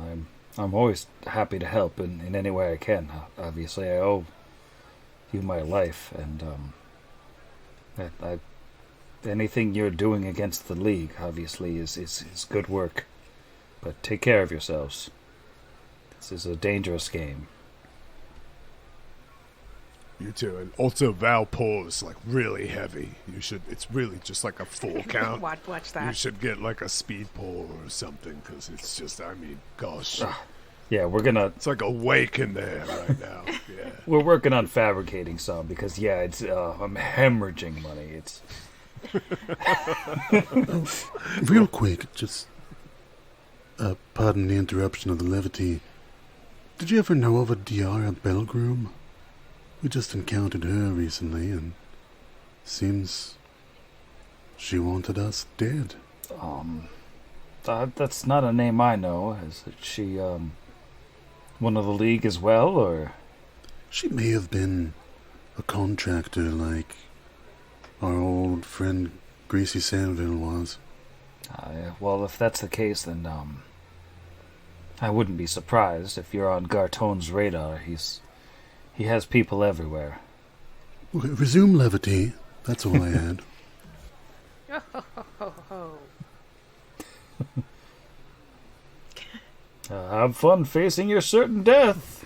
I'm always happy to help in any way I can. Obviously, I owe you my life, and anything you're doing against the League, obviously, is good work. But take care of yourselves. This is a dangerous game. You too. And also, Val pours like really heavy. It's really just like a full count. Watch that. You should get like a speed pour or something, because it's just, I mean, gosh. Yeah, It's like awake in there right now. Yeah. we're working on fabricating some because it's I'm hemorrhaging money. It's Real quick, just pardon the interruption of the levity. Did you ever know of a Diara Belgroom? We just encountered her recently, and seems she wanted us dead. that's not a name I know. Is she one of the League as well, or She may have been a contractor like our old friend Greasy Sandville was. Well, if that's the case, then I wouldn't be surprised if you're on Garton's radar. He has people everywhere. Resume levity. That's all I had. Have fun facing your certain death.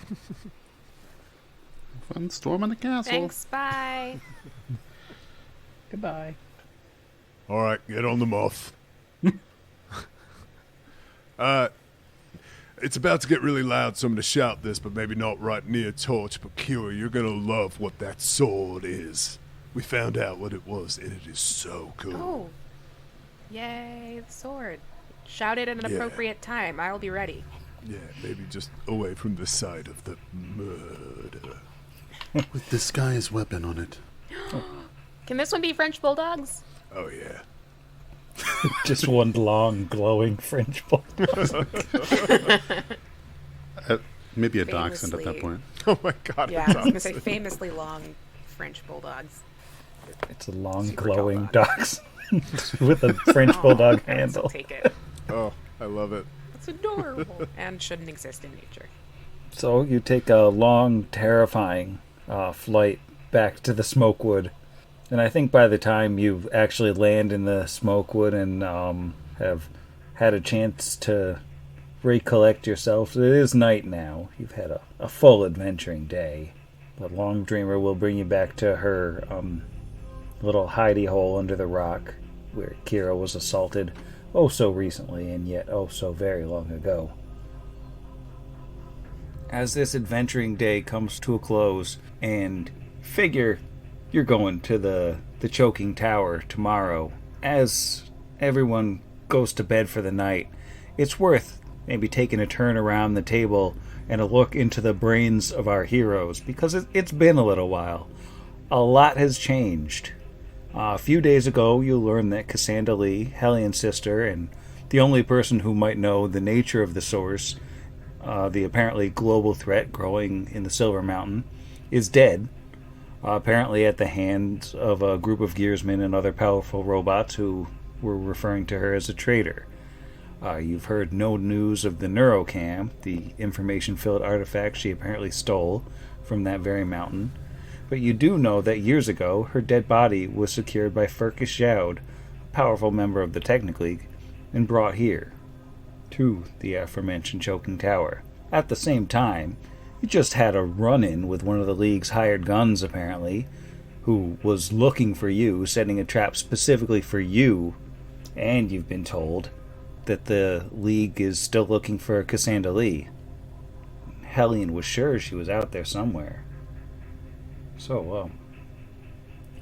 Fun storming the castle. Thanks, bye. Goodbye. All right, get on the moth. It's about to get really loud, so I'm going to shout this, but maybe not right near Torch. But Kira, you're going to love what that sword is. We found out what it was, and it is so cool. Oh, yay, the sword. Shout it at an appropriate time. I'll be ready. Yeah, maybe just away from the sight of the murder. With disguised weapon on it. Can this one be French bulldogs? Oh, yeah. Just one long, glowing French bulldog. Maybe a dachshund at that Famously. point. Oh, my God. Yeah, I it's was going to say awesome. famously long French bulldogs. It's a long, Super glowing tall dachshund with a French bulldog I'll handle. take it. Oh, I love it. It's adorable and shouldn't exist in nature. So you take a long, terrifying flight back to the Smokewood. And I think by the time you actually land in the Smokewood and have had a chance to recollect yourself, it is night now. You've had a full adventuring day. But Long Dreamer will bring you back to her little hidey hole under the rock where Kira was assaulted oh so recently and yet oh so very long ago. As this adventuring day comes to a close and figure you're going to the Choking Tower tomorrow, as everyone goes to bed for the night, it's worth maybe taking a turn around the table and a look into the brains of our heroes, because it's been a little while. A lot has changed. A few days ago, you learned that Cassandra Lee, Hellion's sister, and the only person who might know the nature of the source, the apparently global threat growing in the Silver Mountain, is dead. Apparently at the hands of a group of gearsmen and other powerful robots who were referring to her as a traitor. You've heard no news of the Neurocam, the information-filled artifact she apparently stole from that very mountain. But you do know that years ago, her dead body was secured by Furkish Youd, a powerful member of the Technic League, and brought here, to the aforementioned Choking Tower. At the same time, you just had a run-in with one of the League's hired guns, apparently, who was looking for you, setting a trap specifically for you, and you've been told that the League is still looking for Cassandra Lee. Hellion was sure she was out there somewhere. So,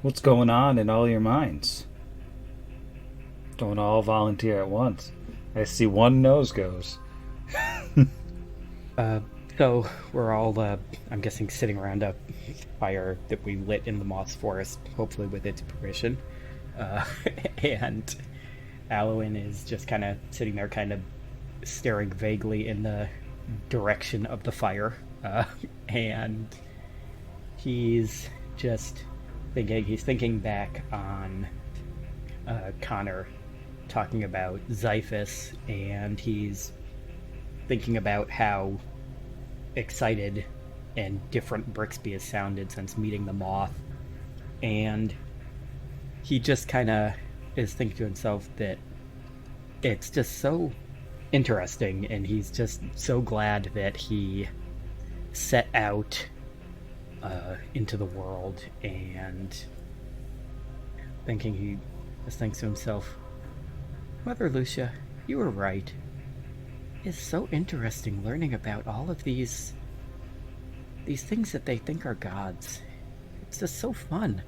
what's going on in all your minds? Don't all volunteer at once. I see one nose goes. So we're all, I'm guessing, sitting around a fire that we lit in the moss forest, hopefully with its permission. And Alwyn is just kind of sitting there, kind of staring vaguely in the direction of the fire. And he's just thinking back on Connor talking about Xiphus, and he's thinking about how excited and different Brixby has sounded since meeting the moth. And he just kind of is thinking to himself that it's just so interesting, and he's just so glad that he set out into the world, and he just thinks to himself, Mother Lucia, you were right. It's so interesting learning about all of these things that they think are gods. It's just so fun.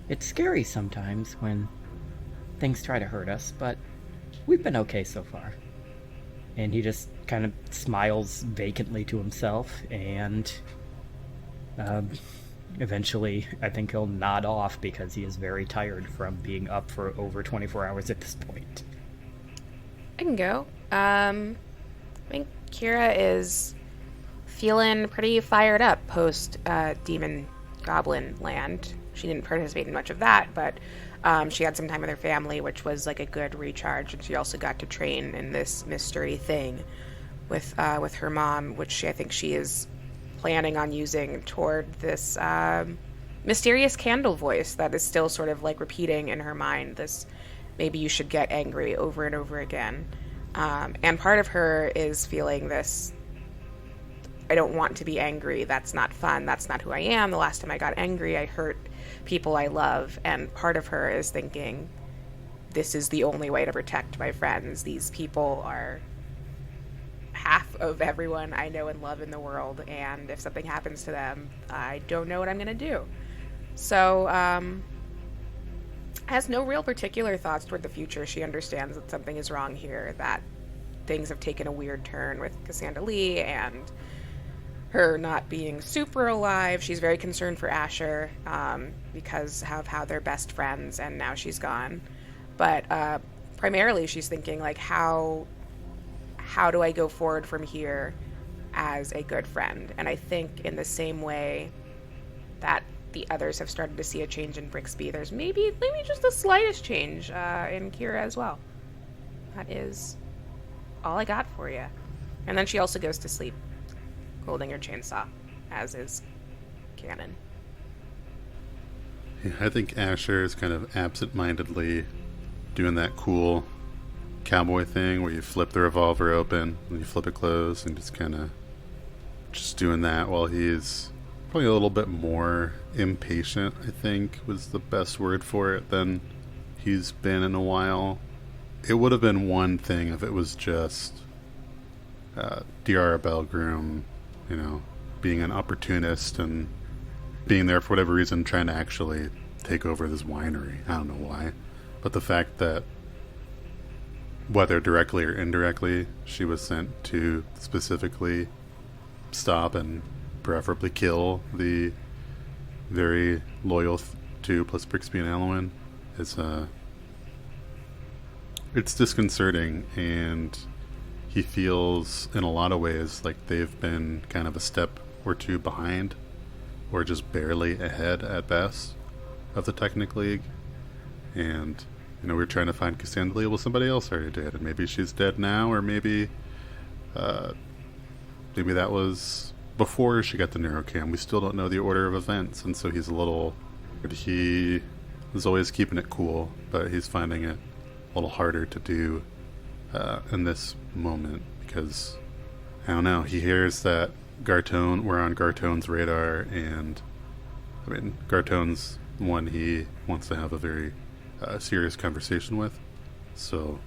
It's scary sometimes when things try to hurt us, but we've been okay so far. And he just kind of smiles vacantly to himself, and eventually I think he'll nod off because he is very tired from being up for over 24 hours at this point. I can go. I think Kira is feeling pretty fired up post Demon Goblin Land. She didn't participate in much of that, but she had some time with her family, which was like a good recharge, and she also got to train in this mystery thing with her mom, which I think she is planning on using toward this mysterious candle voice that is still sort of like repeating in her mind this maybe you should get angry over and over again. And part of her is feeling this, I don't want to be angry, that's not fun, that's not who I am. The last time I got angry, I hurt people I love. And part of her is thinking, this is the only way to protect my friends. These people are half of everyone I know and love in the world, and if something happens to them, I don't know what I'm going to do. So, has no real particular thoughts toward the future. She understands that something is wrong here, that things have taken a weird turn with Cassandra Lee and her not being super alive. She's very concerned for Asher because of how they're best friends, and now she's gone. But primarily she's thinking, like, how do I go forward from here as a good friend? And I think in the same way that the others have started to see a change in Brixby, there's maybe just the slightest change in Kira as well. That is all I got for you. And then she also goes to sleep, holding her chainsaw, as is canon. Yeah, I think Asher is kind of absent-mindedly doing that cool cowboy thing where you flip the revolver open and you flip it closed, and just kind of just doing that while he's probably a little bit more impatient, I think was the best word for it, than he's been in a while. It would have been one thing if it was just Diara Belgroom, being an opportunist and being there for whatever reason, trying to actually take over this winery. I don't know why. But the fact that, whether directly or indirectly, she was sent to specifically stop and preferably kill the very loyal to plus Brixby and Alwyn is it's disconcerting, and he feels in a lot of ways like they've been kind of a step or two behind, or just barely ahead at best of the Technic League. And we're trying to find Cassandra Lee. Well, somebody else already did, and maybe she's dead now, or maybe that was before she got the neurocam. We still don't know the order of events, and so he is always keeping it cool, but he's finding it a little harder to do in this moment, because I don't know, he hears that we're on Gartone's radar, and Gartone's one he wants to have a very serious conversation with. So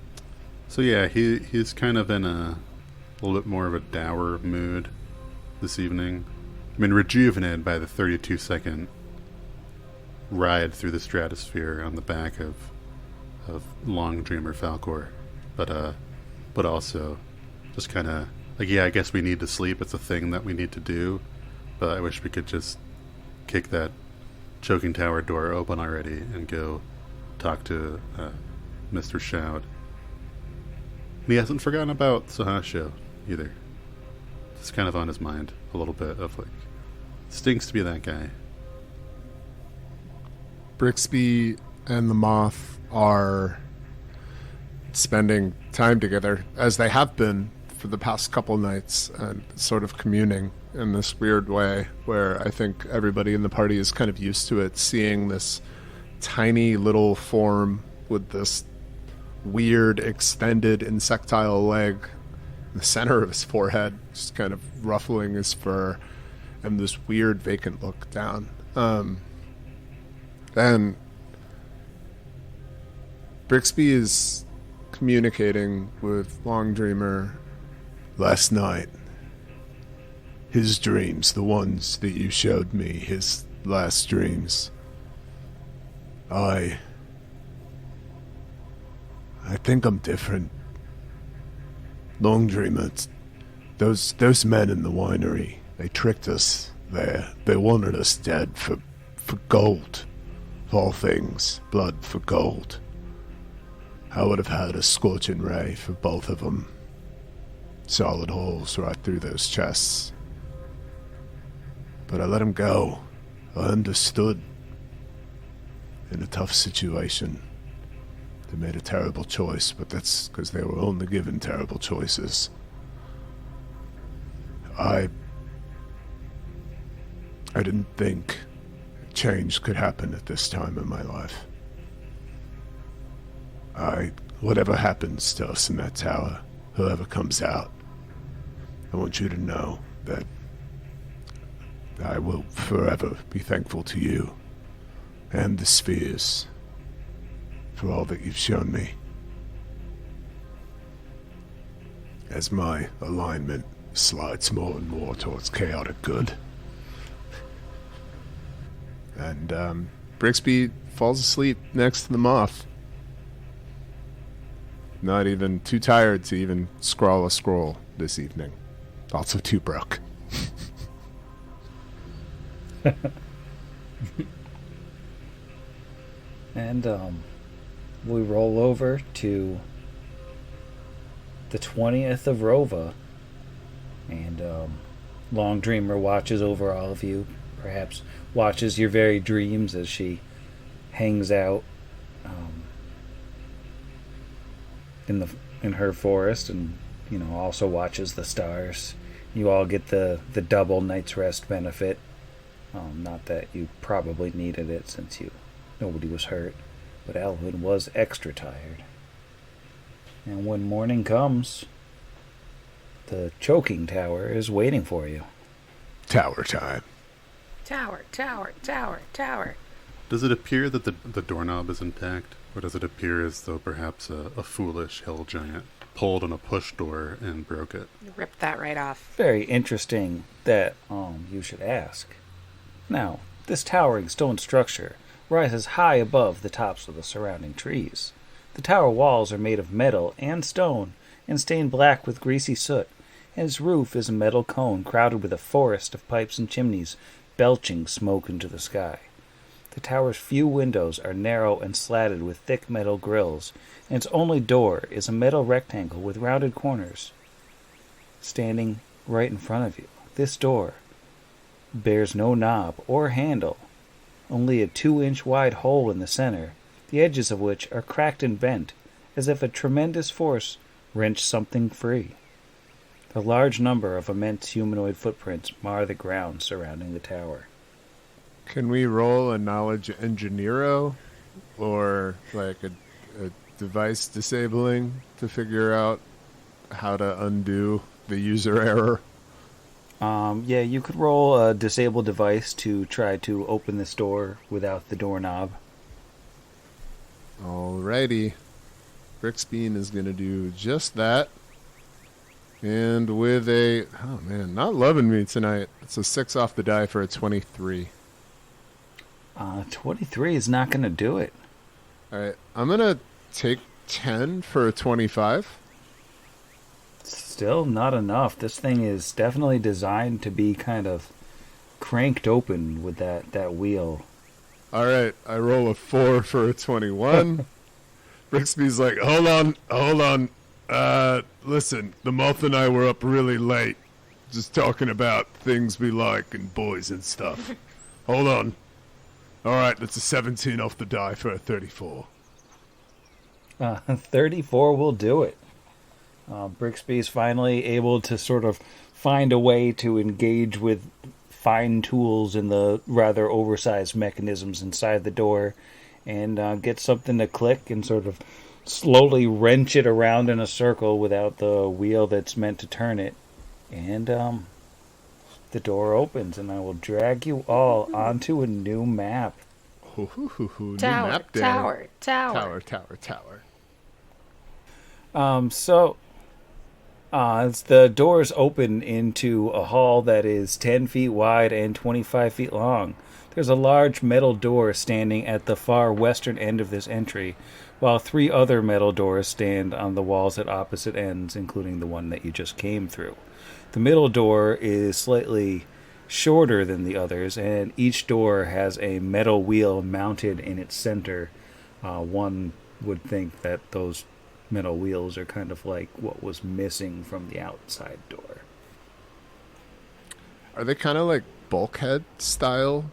yeah, he's kind of in a little bit more of a dour mood this evening. Rejuvenated by the 32-second ride through the stratosphere on the back of Long Dreamer Falcor, but also just kind of like, yeah, I guess we need to sleep. It's a thing that we need to do, but I wish we could just kick that choking tower door open already and go talk to Mr. Shoud. And he hasn't forgotten about Sahasho either. It's kind of on his mind a little bit of like, stinks to be that guy. Brixby and the Moth are spending time together, as they have been for the past couple nights, and sort of communing in this weird way where I think everybody in the party is kind of used to it, seeing this tiny little form with this weird extended insectile leg in the center of his forehead, just kind of ruffling his fur, and this weird vacant look down. Then Brixby is communicating with Long Dreamer. Last night, his dreams, the ones that you showed me, his last dreams, I think I'm different. Long Dreamer, those men in the winery, they tricked us there. They wanted us dead for gold. Of all things, blood for gold. I would have had a scorching ray for both of them. Solid holes right through those chests. But I let him go. I understood. In a tough situation. They made a terrible choice, but that's because they were only given terrible choices. I didn't think change could happen at this time in my life. Whatever happens to us in that tower, whoever comes out, I want you to know that I will forever be thankful to you and the spheres for all that you've shown me. As my alignment slides more and more towards chaotic good. And Brixby falls asleep next to the moth. Not even too tired to even scrawl a scroll this evening. Also too broke. And we roll over to the 20th of Rova, and Long Dreamer watches over all of you, perhaps watches your very dreams as she hangs out in her forest, and also watches the stars. You all get the double night's rest benefit. Not that you probably needed it, since nobody was hurt, but Alvin was extra tired. And when morning comes, the choking tower is waiting for you. Tower time. Tower, tower, tower, tower. Does it appear that the doorknob is intact, or does it appear as though perhaps a foolish hill giant pulled on a push door and broke it? Rip that right off. Very interesting that you should ask. Now, this towering stone structure rises high above the tops of the surrounding trees. The tower walls are made of metal and stone and stained black with greasy soot, and its roof is a metal cone crowded with a forest of pipes and chimneys belching smoke into the sky. The tower's few windows are narrow and slatted with thick metal grills, and its only door is a metal rectangle with rounded corners. Standing right in front of you, this door bears no knob or handle, only a 2-inch wide hole in the center, the edges of which are cracked and bent, as if a tremendous force wrenched something free. A large number of immense humanoid footprints mar the ground surrounding the tower. Can we roll a knowledge engineero or like a device disabling to figure out how to undo the user error? Yeah, you could roll a disable device to try to open this door without the doorknob. Alrighty. Brixbean is going to do just that. And with not loving me tonight. It's a 6 off the die for a 23. 23 is not going to do it. Alright, I'm going to take 10 for a 25. Still not enough. This thing is definitely designed to be kind of cranked open with that wheel. Alright, I roll a 4 for a 21. Brixby's like, hold on. Listen, the moth and I were up really late. Just talking about things we like and boys and stuff. Hold on. Alright, that's a 17 off the die for a 34. 34 will do it. Brixby's finally able to sort of find a way to engage with fine tools in the rather oversized mechanisms inside the door and get something to click and sort of slowly wrench it around in a circle without the wheel that's meant to turn it. And the door opens, and I will drag you all onto a new map. New Tower, map day. tower, Tower. As the doors open into a hall that is 10 feet wide and 25 feet long, there's a large metal door standing at the far western end of this entry, while 3 other metal doors stand on the walls at opposite ends, including the one that you just came through. The middle door is slightly shorter than the others, and each door has a metal wheel mounted in its center. One would think that those metal wheels are kind of like what was missing from the outside door. Are they kind of like bulkhead style,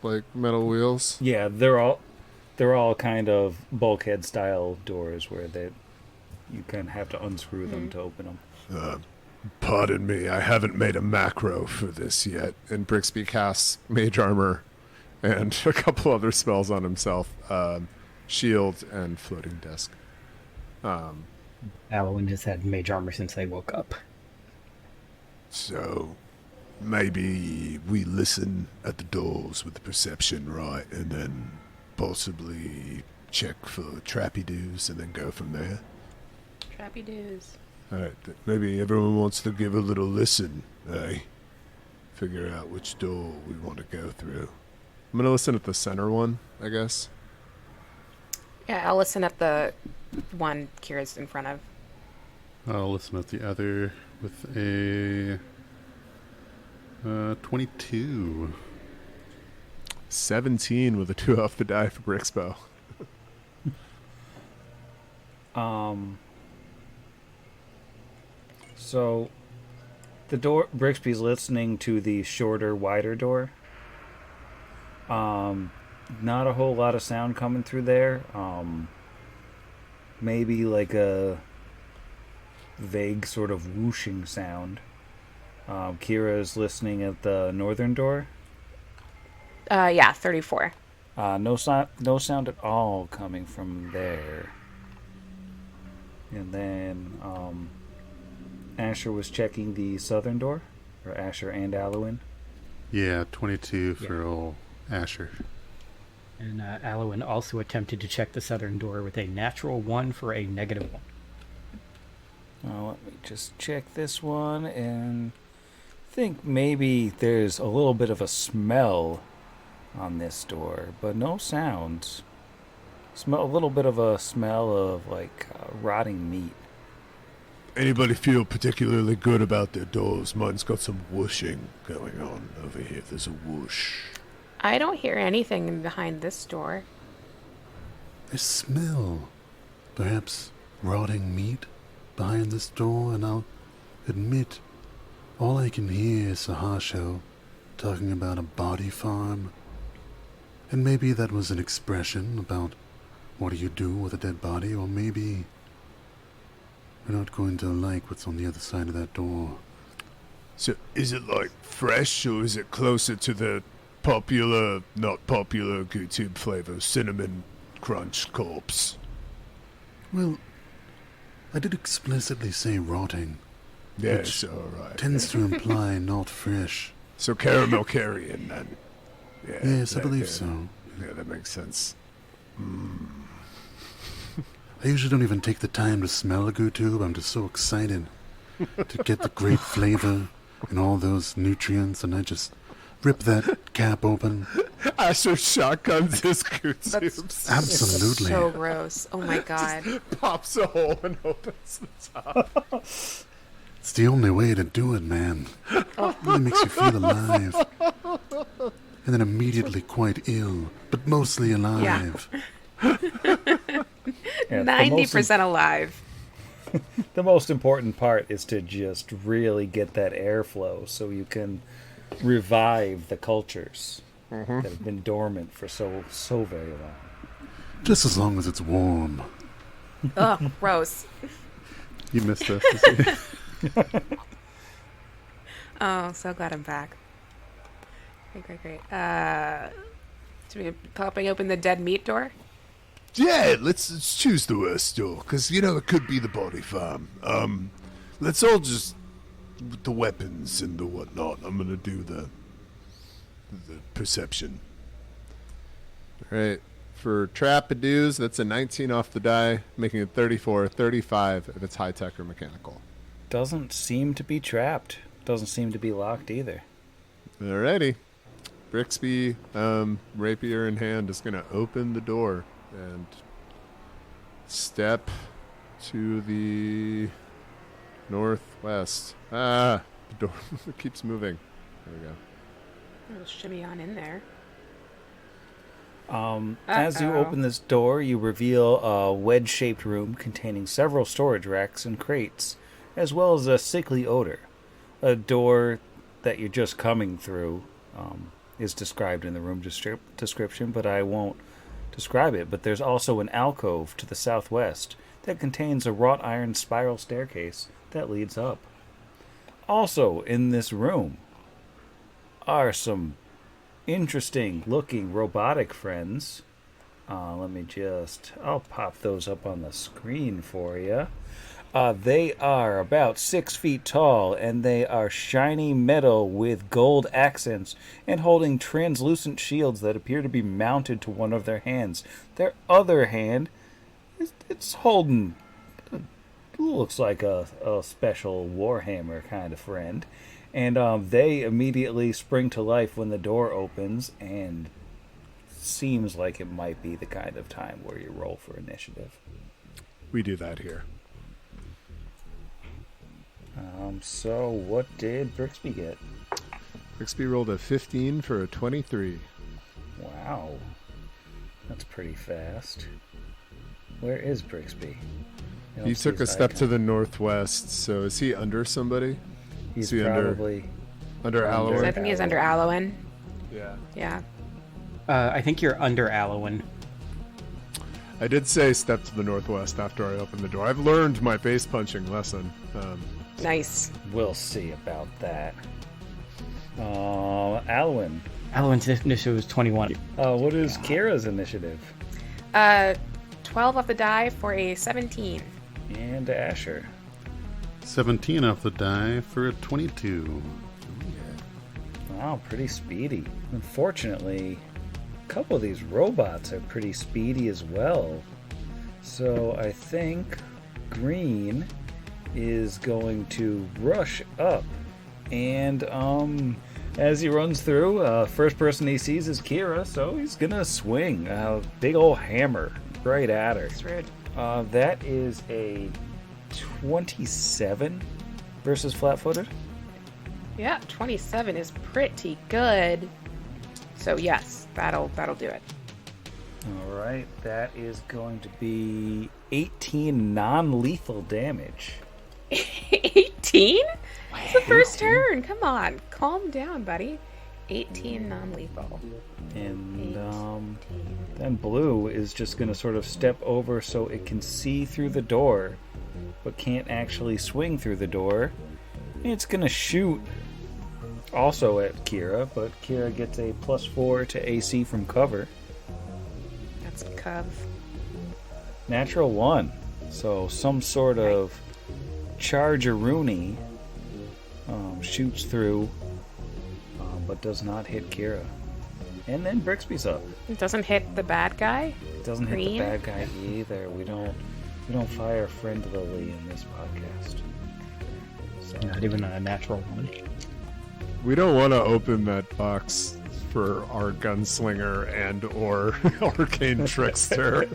like metal wheels? Yeah, they're all kind of bulkhead style doors where you kind of have to unscrew them to open them. Pardon me, I haven't made a macro for this yet. And Brixby casts Mage Armor and a couple other spells on himself. Shield and Floating Disc. Alwyn has had mage armor since I woke up. So, maybe we listen at the doors with the perception right, and then possibly check for trappy doos and then go from there. Trappy doos. Alright, maybe everyone wants to give a little listen, eh? Figure out which door we want to go through. I'm going to listen at the center one, I guess. Yeah, I'll listen at the one Kira's in front of. I'll listen at the other with a 22. 17 with a 2 off the die for Brixbo. So the door, Brixby's listening to the shorter, wider door. Not a whole lot of sound coming through there. Maybe like a vague sort of whooshing sound. Kira's listening at the northern door. Yeah, 34. No sound at all coming from there. And then Asher was checking the southern door, or Asher and Alwyn. Yeah, 22 for old Asher. And Alwyn also attempted to check the southern door with a natural 1 for a -1. Let me just check this one and think maybe there's a little bit of a smell on this door, but no sounds. A little bit of a smell of like rotting meat. Anybody feel particularly good about their doors? Mine's got some whooshing going on over here. There's a whoosh. I don't hear anything behind this door. I smell perhaps rotting meat behind this door, and I'll admit all I can hear is Sahasho talking about a body farm. And maybe that was an expression about what do you do with a dead body, or maybe we're not going to like what's on the other side of that door. So is it like fresh, or is it closer to the popular, not popular YouTube flavor, cinnamon crunch corpse? Well, I did explicitly say rotting. Yes, alright. Tends to imply not fresh. So caramel carrion, then. Yeah, Yes, I believe so. Yeah, that makes sense. I usually don't even take the time to smell a goo tube. I'm just so excited to get the great flavor and all those nutrients, and I just rip that cap open. Asher shotguns his goo tubes. Absolutely. So gross. Oh my god. Pops a hole and opens the top. It's the only way to do it, man. It really makes you feel alive. And then immediately quite ill, but mostly alive. Yeah, 90% alive. The most important part is to just really get that airflow so you can revive the cultures that have been dormant for so very long. Just as long as it's warm. Ugh, gross. You missed us. Oh, so glad I'm back. Great. Should we be popping open the dead meat door? Yeah, let's choose the worst door, because, it could be the body farm. Let's all just, with the weapons and the whatnot, I'm going to do the perception. Alright, for Trapadoos, that's a 19 off the die, making it 34, 35 if it's high-tech or mechanical. Doesn't seem to be trapped. Doesn't seem to be locked either. Alrighty. Brixby, rapier in hand, is going to open the door and step to the northwest. The door keeps moving. There we go. We'll shimmy on in there. As you open this door, you reveal a wedge-shaped room containing several storage racks and crates, as well as a sickly odor. A door that you're just coming through is described in the room description, but I won't describe it. But there's also an alcove to the southwest that contains a wrought iron spiral staircase that leads up. Also in this room are some interesting looking robotic friends. I'll pop those up on the screen for you. They are about 6 feet tall, and they are shiny metal with gold accents and holding translucent shields that appear to be mounted to one of their hands. Their other hand, it's holding, looks like a special Warhammer kind of friend. And they immediately spring to life when the door opens, and seems like it might be the kind of time where you roll for initiative. We do that here. So what did Brixby get? Brixby rolled a 15 for a 23. Wow. That's pretty fast. Where is Brixby? He took a step to the northwest, so is he under somebody? He's he probably under Allowen? I think he's under Allowen. Yeah. Yeah. I think you're under Allowen. I did say step to the northwest after I opened the door. I've learned my face punching lesson. Nice. We'll see about that. Alwyn. Allowen's initiative was 21. What is Kira's initiative? 12 off the die for a 17. And Asher. 17 off the die for a 22. Wow, pretty speedy. Unfortunately, a couple of these robots are pretty speedy as well. So I think Green is going to rush up. And as he runs through, first person he sees is Kira, so he's going to swing a big old hammer right at her. That's rude. That is a 27 versus flat-footed. Yeah, 27 is pretty good. So yes, that'll do it. All right, that is going to be 18 non-lethal damage. 18? It's the first turn. Come on, calm down, buddy. 18 non-lethal. And then Blue is just going to sort of step over so it can see through the door, but can't actually swing through the door. It's going to shoot also at Kira, but Kira gets a +4 to AC from cover. That's Cov. Natural 1. So some sort of charge-a-rooney shoots through, but does not hit Kira. And then Brixby's up. It doesn't hit the bad guy? It doesn't hit Green? the bad guy either. We don't fire friendlily in this podcast. So, Not even a natural one. We don't want to open that box for our gunslinger and or arcane trickster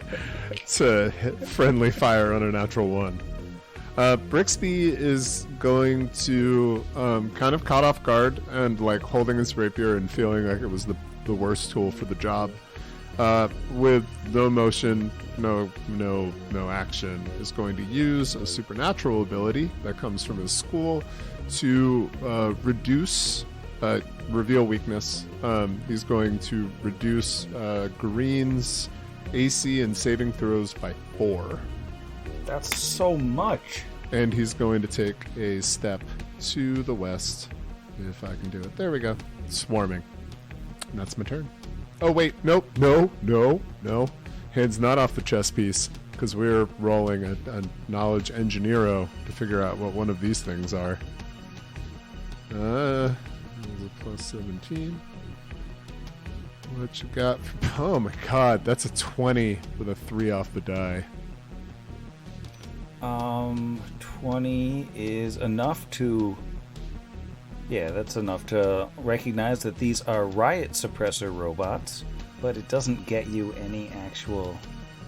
to hit friendly fire on a natural 1. Brixby is going to kind of caught off guard and like holding his rapier and feeling like it was the worst tool for the job. With no motion, no action, is going to use a supernatural ability that comes from his school to reveal weakness. He's going to reduce Green's AC and saving throws by 4. that's so much. And he's going to take a step to the west, if I can do it. There we go. Swarming. And that's my turn. Oh, wait. Nope. No. Hand's not off the chess piece, because we're rolling a knowledge engineero to figure out what one of these things are. That was a +17. What you got? Oh my god, that's a 20 with a 3 off the die. 20 is enough to... Yeah, that's enough to recognize that these are riot suppressor robots, but it doesn't get you any actual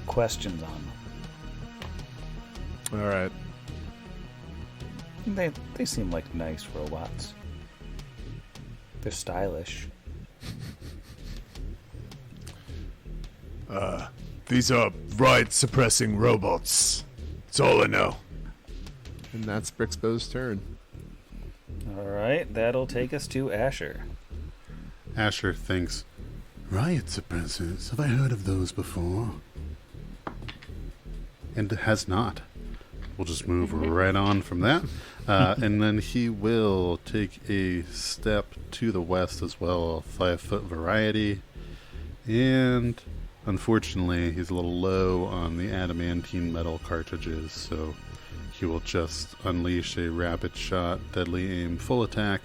questions on them. Alright. They seem like nice robots. They're stylish. These are riot-suppressing robots. That's all I know. And that's Brixbo's turn. All right, that'll take us to Asher. Asher thinks, riot suppressors, have I heard of those before? And has not. We'll just move right on from that. And then he will take a step to the west as well, a 5-foot variety. And unfortunately, he's a little low on the adamantine metal cartridges, so he will just unleash a rapid shot, deadly aim, full attack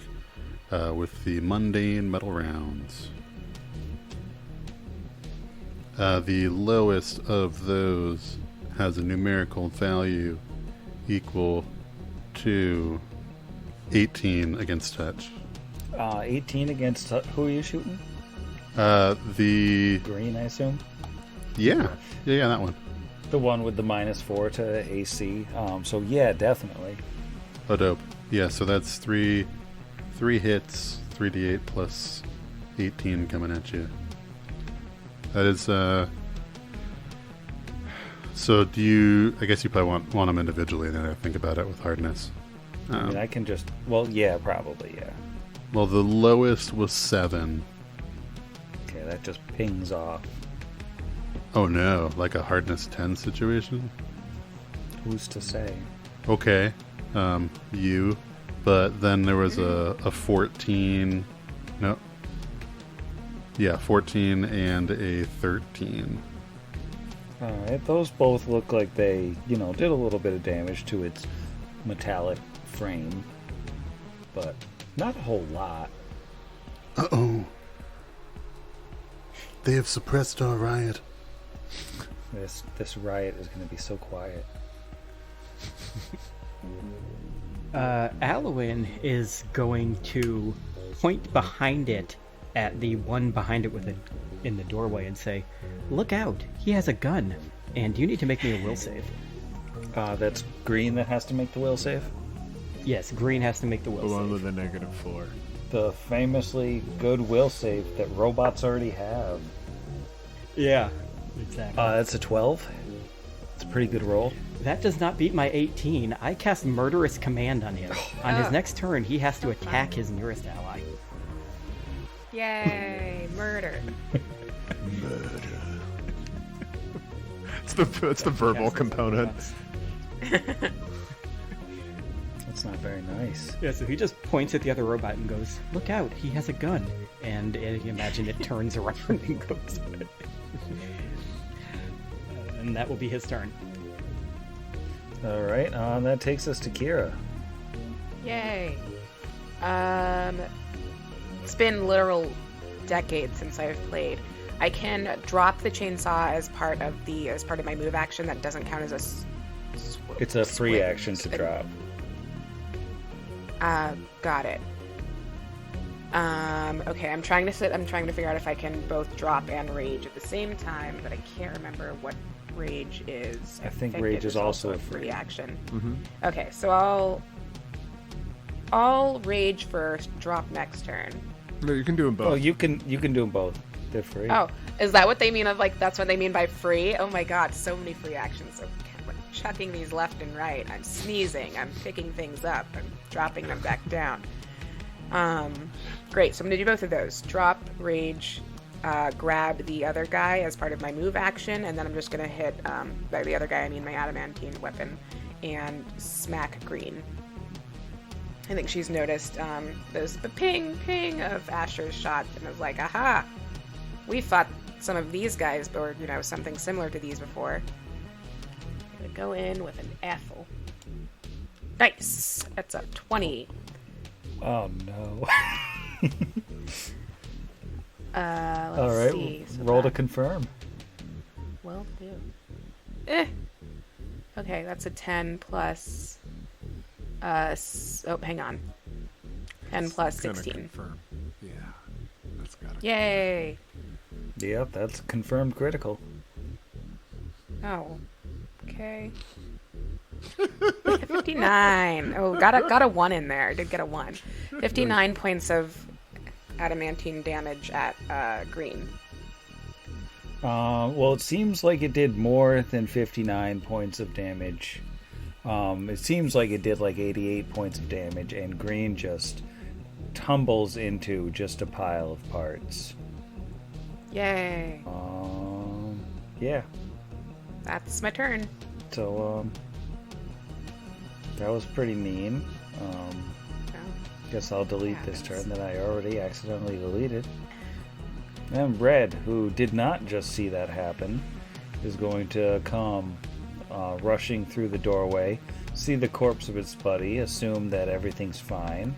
with the mundane metal rounds. The lowest of those has a numerical value equal to 18 against touch. 18 against who are you shooting? The Green, I assume. yeah, that one. The one with the -4 to AC. So yeah, definitely. Oh, dope. Yeah, so that's three hits, 3d8 plus 18 coming at you. That is, so do you, I guess you probably want them individually, then I think about it with hardness. I mean, I can just, well, yeah, probably, yeah. Well, the lowest was 7. Okay, that just pings off. Oh no, like a hardness 10 situation? Who's to say? Okay, you, but then there was a 14, no, yeah, 14 and a 13. Alright, those both look like they, did a little bit of damage to its metallic frame, but not a whole lot. Uh-oh. They have suppressed our riot. This riot is going to be so quiet. Alwyn is going to point behind it at the one behind it with it in the doorway and say, "Look out! He has a gun, and you need to make me a will save." That's Green that has to make the will save? Yes, Green has to make the will The save. one with the -4. The famously good will save that robots already have. Yeah, exactly. That's a 12. It's a pretty good roll. That does not beat my 18. I cast Murderous Command on him. On his next turn, he has to attack his nearest ally. Yay, murder. It's the verbal component. That's not very nice. Yeah, so he just points at the other robot and goes, "Look out, he has a gun." And you imagine it turns around and goes. And that will be his turn. Alright, that takes us to Kira. Yay. It's been literal decades since I've played. I can drop the chainsaw as part of my move action. That doesn't count as a It's a free swing. action to drop. Got it. Okay, I'm trying to figure out if I can both drop and rage at the same time, but I can't remember what rage is. I think rage it is also a free action. Mm-hmm. Okay, so I'll rage first, drop next turn. No, you can do them both. Oh, you can do them both. They're free. Oh, is that what they mean that's what they mean by free? Oh my god, so many free actions. So I'm chucking these left and right. I'm sneezing. I'm picking things up. I'm dropping them back down. Great, so I'm going to do both of those. Drop, rage, grab the other guy as part of my move action, and then I'm just going to hit, by the other guy I mean my adamantine weapon, and smack Green. I think she's noticed there's the ping of Asher's shot, and was like, aha! We fought some of these guys, or, something similar to these before. I'm going to go in with an Ethel. Nice! That's a 20. Oh no. Let's All right, see. So roll to that confirm. will do. Okay, that's a 10 plus. Hang on. 10 plus Gonna 16. confirm. Yeah, that's got it. Yay! Yep, that's confirmed critical. Oh, okay. 59. Oh, got a 1 in there. I did get a 1. 59 points of adamantine damage at Green. Well, it seems like it did more than 59 points of damage It seems like it did like 88 points of damage, and green just tumbles into just a pile of parts. Yay. Yeah. That's my turn. So, that was pretty mean. Oh, Guess I'll delete this happens. turn that I already accidentally deleted. And Red, who did not just see that happen, is going to come rushing through the doorway, see the corpse of its buddy, assume that everything's fine,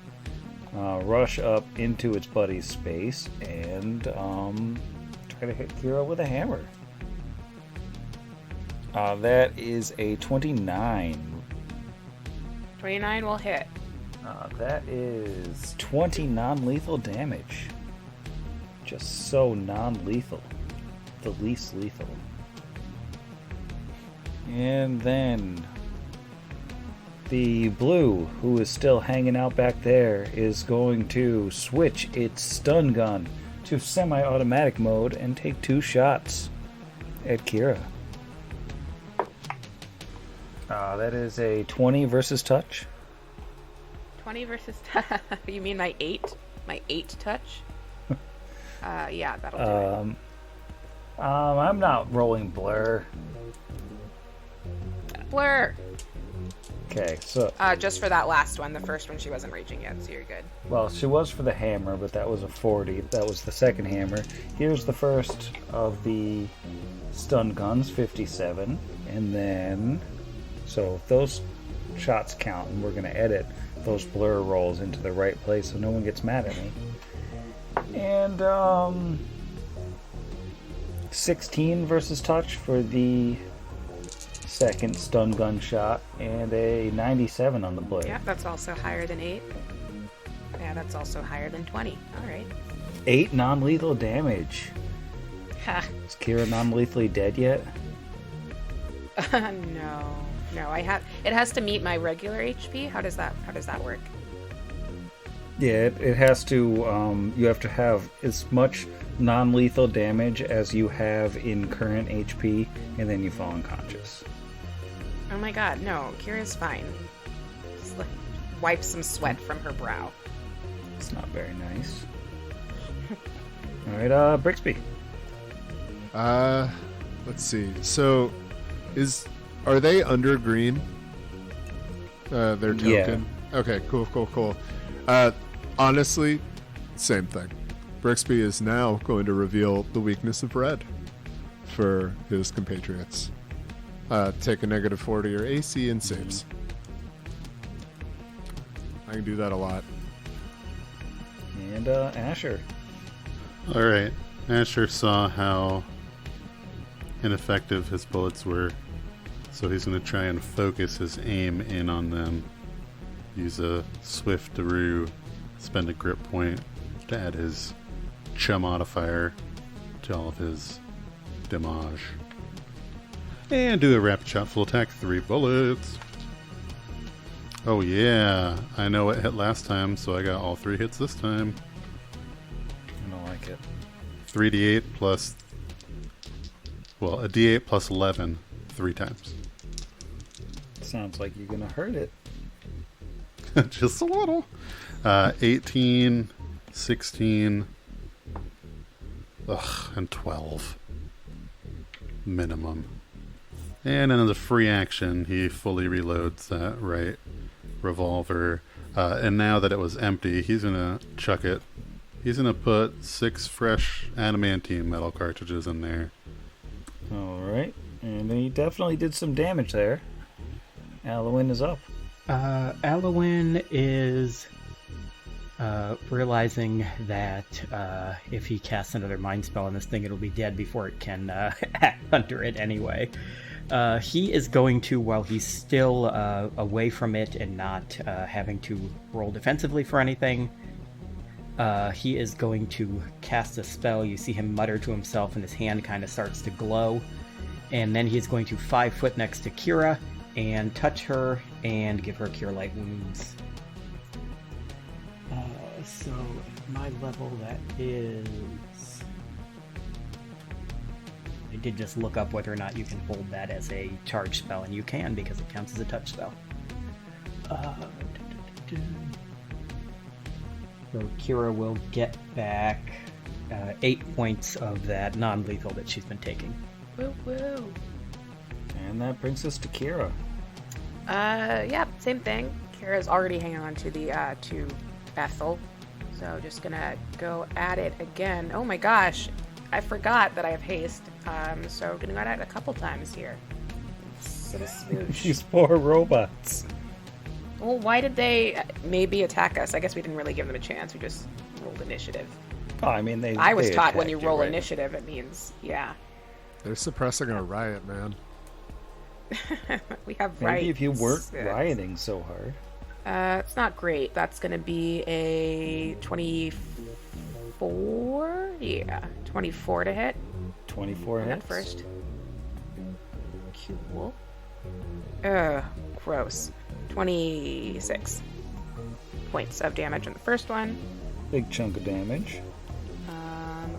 rush up into its buddy's space, and try to hit Kira with a hammer. That is a 29. 29 will hit. That is 20 non-lethal damage. Just so non-lethal. The least lethal. And then the blue, who is still hanging out back there, is going to switch its stun gun to semi-automatic mode and take 2 shots at Kira. That is a 20 versus touch. 20 versus... You mean my 8? My 8 touch? Yeah, that'll do it. I'm not rolling blur. Blur! Okay, so... Just for that last one. The first one she wasn't raging yet, so you're good. Well, she was for the hammer, but that was a 40. That was the second hammer. Here's the first of the stun guns, 57. And then... So those shots count, and we're going to edit those blur rolls into the right place so no one gets mad at me. And 16 versus touch for the second stun gun shot, and a 97 on the blade. Yeah, that's also higher than 8. Yeah, that's also higher than 20. Alright. 8 non-lethal damage. Ha. Is Kira non-lethally dead yet? No. No, it has to meet my regular HP. How does that work? Yeah, it has to, you have to have as much non-lethal damage as you have in current HP, and then you fall unconscious. Oh my god, no, Kira's fine. Just like wipe some sweat from her brow. It's not very nice. Alright, Brixby. Let's see. So, are they under green? Their token? Yeah. Okay, cool. Honestly, same thing. Brixby is now going to reveal the weakness of red for his compatriots. Take a negative 40 or AC and saves. I can do that a lot. And Asher. Alright. Asher saw how ineffective his bullets were, so he's going to try and focus his aim in on them. Use a swift Daru, spend a grip point to add his Cha modifier to all of his damage. And do a rapid shot full attack, 3 bullets. Oh yeah, I know what hit last time, so I got all 3 hits this time. I don't like it. 3d8 plus... Well, a d8 plus 11, 3 times. Sounds like you're gonna hurt it. Just a little. 18, 16, and 12. Minimum. And then as a free action, he fully reloads that right revolver. And now that it was empty, he's going to chuck it. He's going to put 6 fresh adamantine metal cartridges in there. Alright. And he definitely did some damage there. Alwyn is up. Alwyn is realizing that if he casts another mind spell on this thing, it'll be dead before it can act under it anyway. He is going to, while he's still away from it and not having to roll defensively for anything, he is going to cast a spell. You see him mutter to himself and his hand kind of starts to glow. And then he's going to 5 foot next to Kira and touch her and give her Cure Light Wounds. So at my level, that is I did just look up whether or not you can hold that as a charge spell, and you can because it counts as a touch spell. So Kira will get back 8 points of that non-lethal that she's been taking. Woo woo. And that brings us to Kira. Yeah, same thing. Kira's already hanging on to the to Ethel, so just gonna go at it again. Oh my gosh, I forgot that I have haste. So gonna go at it a couple times here. Sort of smoosh. These poor robots. Well, why did they maybe attack us? I guess we didn't really give them a chance. We just rolled initiative. Oh, I mean, I was they taught when you attacked roll right? initiative, it means yeah. They're suppressing our riot, man. We have Maybe rights. if you weren't rioting so hard. It's not great. That's gonna be a 24. Yeah, 24 to hit. 24 On that hits. first. Cool. Gross. 26 points of damage on the first one. Big chunk of damage.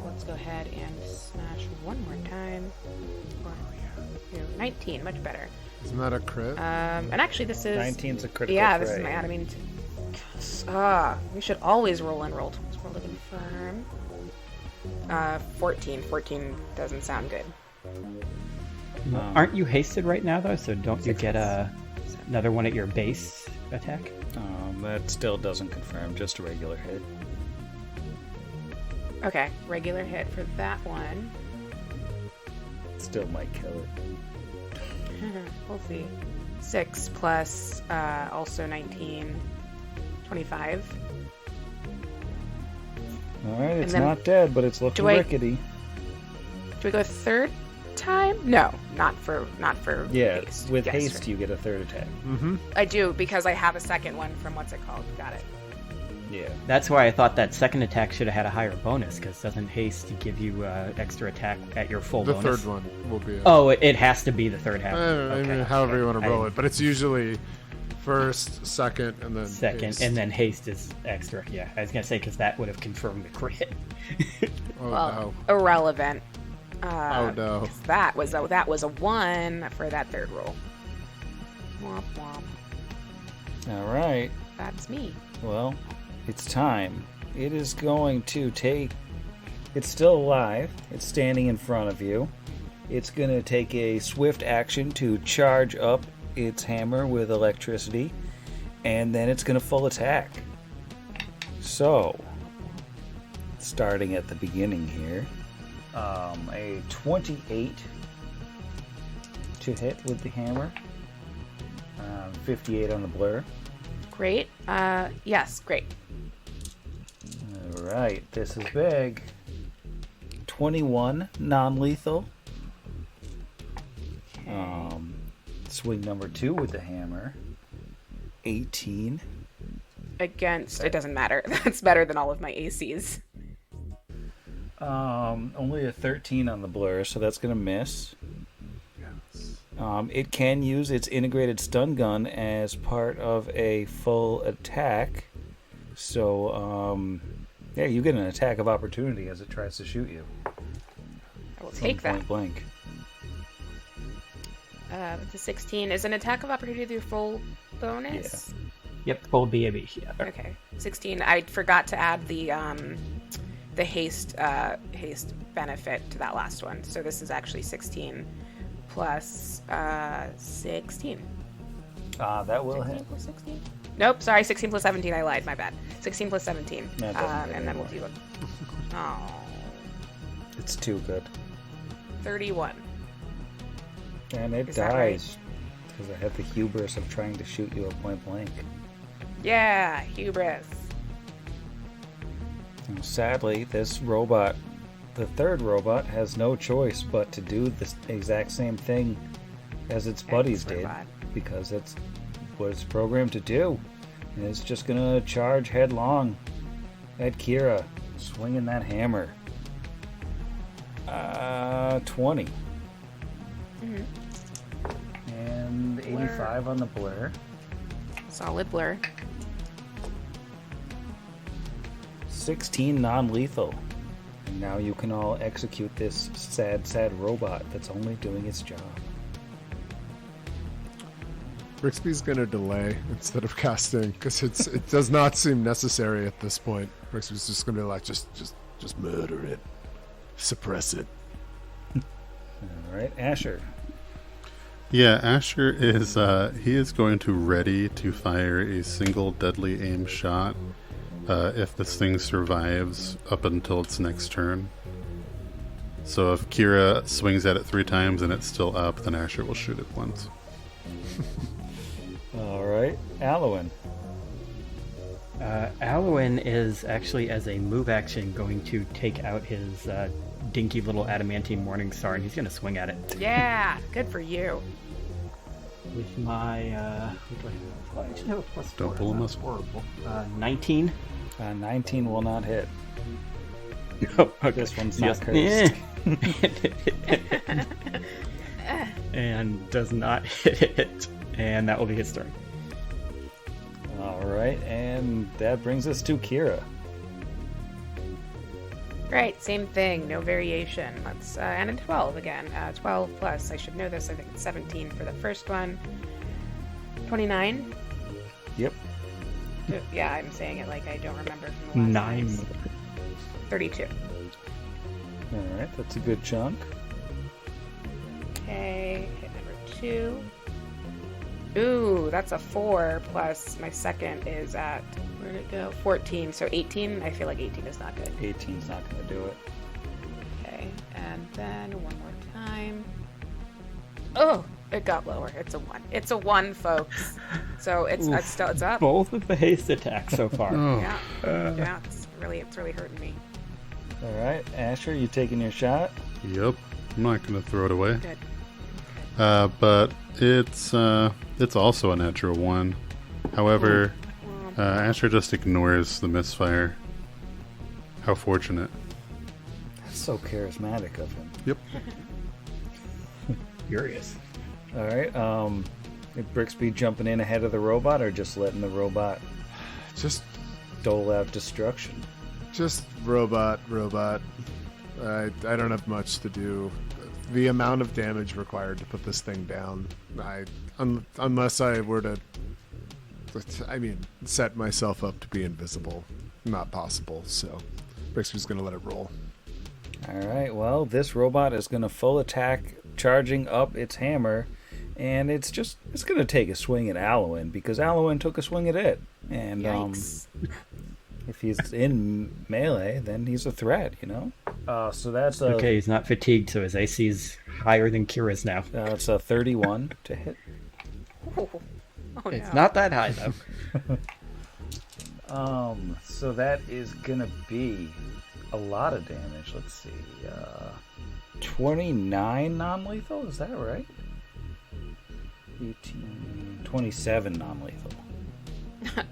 Let's go ahead and smash one more time. 19, much better. Isn't that a crit? And actually, this is 19's a critical Yeah, this is threat. my. I mean, we should always roll and roll. Let's roll to confirm. 14. 14 doesn't sound good. Aren't you hasted right now, though? So don't you get another one at your base attack? That still doesn't confirm, just a regular hit. Okay, regular hit for that one. Still might kill it. We'll see. 6 plus also 19, 25. Alright, it's then- not dead, but it's looking do I- rickety. Do we go third time? No, not for Yeah, haste. with Yes, haste right. you get a third attack. I do because I have a second one from what's it called? Got it. Yeah. That's why I thought that second attack should have had a higher bonus, because doesn't haste give you extra attack at your full The bonus? third one will be. Oh, it has to be the third half. I mean, however you want to roll it, but it's usually first, second, and then Second, haste. and then haste is extra. Yeah, I was gonna say because that would have confirmed the crit. Oh Well, no! irrelevant. Oh no! 'Cause that was a 1 for that third roll. Womp womp. Alright. That's me. Well, it's time. It is going to take... It's still alive. It's standing in front of you. It's going to take a swift action to charge up its hammer with electricity. And then it's going to full attack. So, starting at the beginning here. A 28 to hit with the hammer. 58 on the blur. Great. Yes, great. Alright, this is big. 21 non-lethal. Swing number 2 with the hammer. 18. Against, it doesn't matter. That's better than all of my ACs. Only a 13 on the blur, so that's gonna miss. It can use its integrated stun gun as part of a full attack. So, yeah, you get an attack of opportunity as it tries to shoot you. I will From take that. point blank. With the 16 is an attack of opportunity with your full bonus. Yep, full BAB. Yeah. Okay, 16. I forgot to add the haste benefit to that last one. So this is actually 16 plus 16. That will 16 hit. plus 16? Nope, sorry, 16 plus 17. I lied. My bad. 16 plus 17. That doesn't hit And then we'll anymore. do a. Oh, It's too good. 31. And it Is that right? dies. Because I have the hubris of trying to shoot you at point blank. Yeah, hubris. And sadly, this robot, the third robot, has no choice but to do the exact same thing as its buddies did. Robot. Because it's what it's programmed to do. And it's just gonna charge headlong at Kira, swinging that hammer. 20. And 85 on the blur. Solid blur. 16 non-lethal. And Now you can all execute this sad, sad robot that's only doing its job. Brixby's gonna delay instead of casting because it does not seem necessary at this point. Brixby's just gonna be like, just murder it, suppress it. All right, Asher. Yeah, Asher is he is going to ready to fire a single deadly aim shot if this thing survives up until its next turn. So if Kira swings at it 3 times and it's still up, then Asher will shoot it once. All right, Alwyn. Alwyn is actually, as a move action, going to take out his dinky little adamantine morning star, and he's going to swing at it. Yeah, good for you. With my, what do I have? Well, I actually have a plus 4. Don't pull a Not muscle. horrible. 19. 19 will not hit. Oh, okay. This one's not Yes. cursed. And does not hit it. And that will be his turn. All right, and that brings us to Kira. Right, same thing, no variation. Let's and a 12 again. 12 plus. I should know this. I think it's 17 for the first one. 29. Yep. Yeah, I'm saying it like I don't remember from the last 9. time. 32. All right, that's a good chunk. Okay, hit number 2. Ooh, that's a 4 plus my second is at, where did it go? 14, so 18. I feel like 18 is not good. 18's not going to do it. Okay, and then one more time. Oh, it got lower. It's a 1. It's a 1, folks. So it's still it's up. Both of the haste attacks so far. Yeah, yeah. It's really hurting me. All right, Asher, you taking your shot? Yep. I'm not going to throw it away. Good. But it's also a natural 1. However, Asher just ignores the misfire. How fortunate. That's so charismatic of him. Yep. Furious. All right, is Brixby jumping in ahead of the robot or just letting the robot Just dole out destruction? robot. I don't have much to do. The amount of damage required to put this thing down, unless I were to, set myself up to be invisible, not possible. So, Brixby's gonna let it roll. All right, well, this robot is going to full attack, charging up its hammer, and it's going to take a swing at Alwyn because Alwyn took a swing at it. And Yikes. if he's in melee, then he's a threat, you know? So that's a, Okay, he's not fatigued, so his AC is higher than Kira's now. it's a 31 to hit. Oh, It's no. not that high, though. So that is going to be a lot of damage. Let's see. 29 non-lethal, is that right? 18, 27 non-lethal.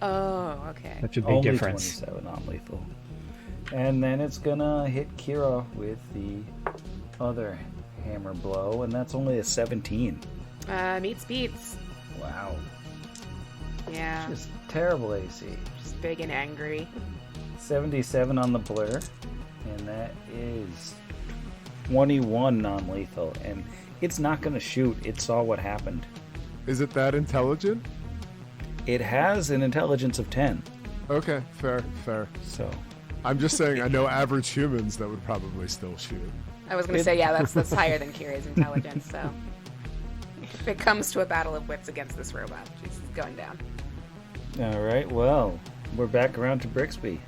Oh, okay. Such a big Only difference. 27 non-lethal. And then it's gonna hit Kira with the other hammer blow, and that's only a 17. Meets beats. Wow. Yeah, Just terrible AC. just big and angry. 77 on the blur, and that is 21 non-lethal, and it's not gonna shoot. It saw what happened. Is it that intelligent? It has an intelligence of 10, Okay, fair. so I'm just saying, I know average humans that would probably still shoot. I was gonna say, yeah, that's higher than Kira's intelligence. So if it comes to a battle of wits against this robot, she's going down. all right. Well, we're back around to Brixby.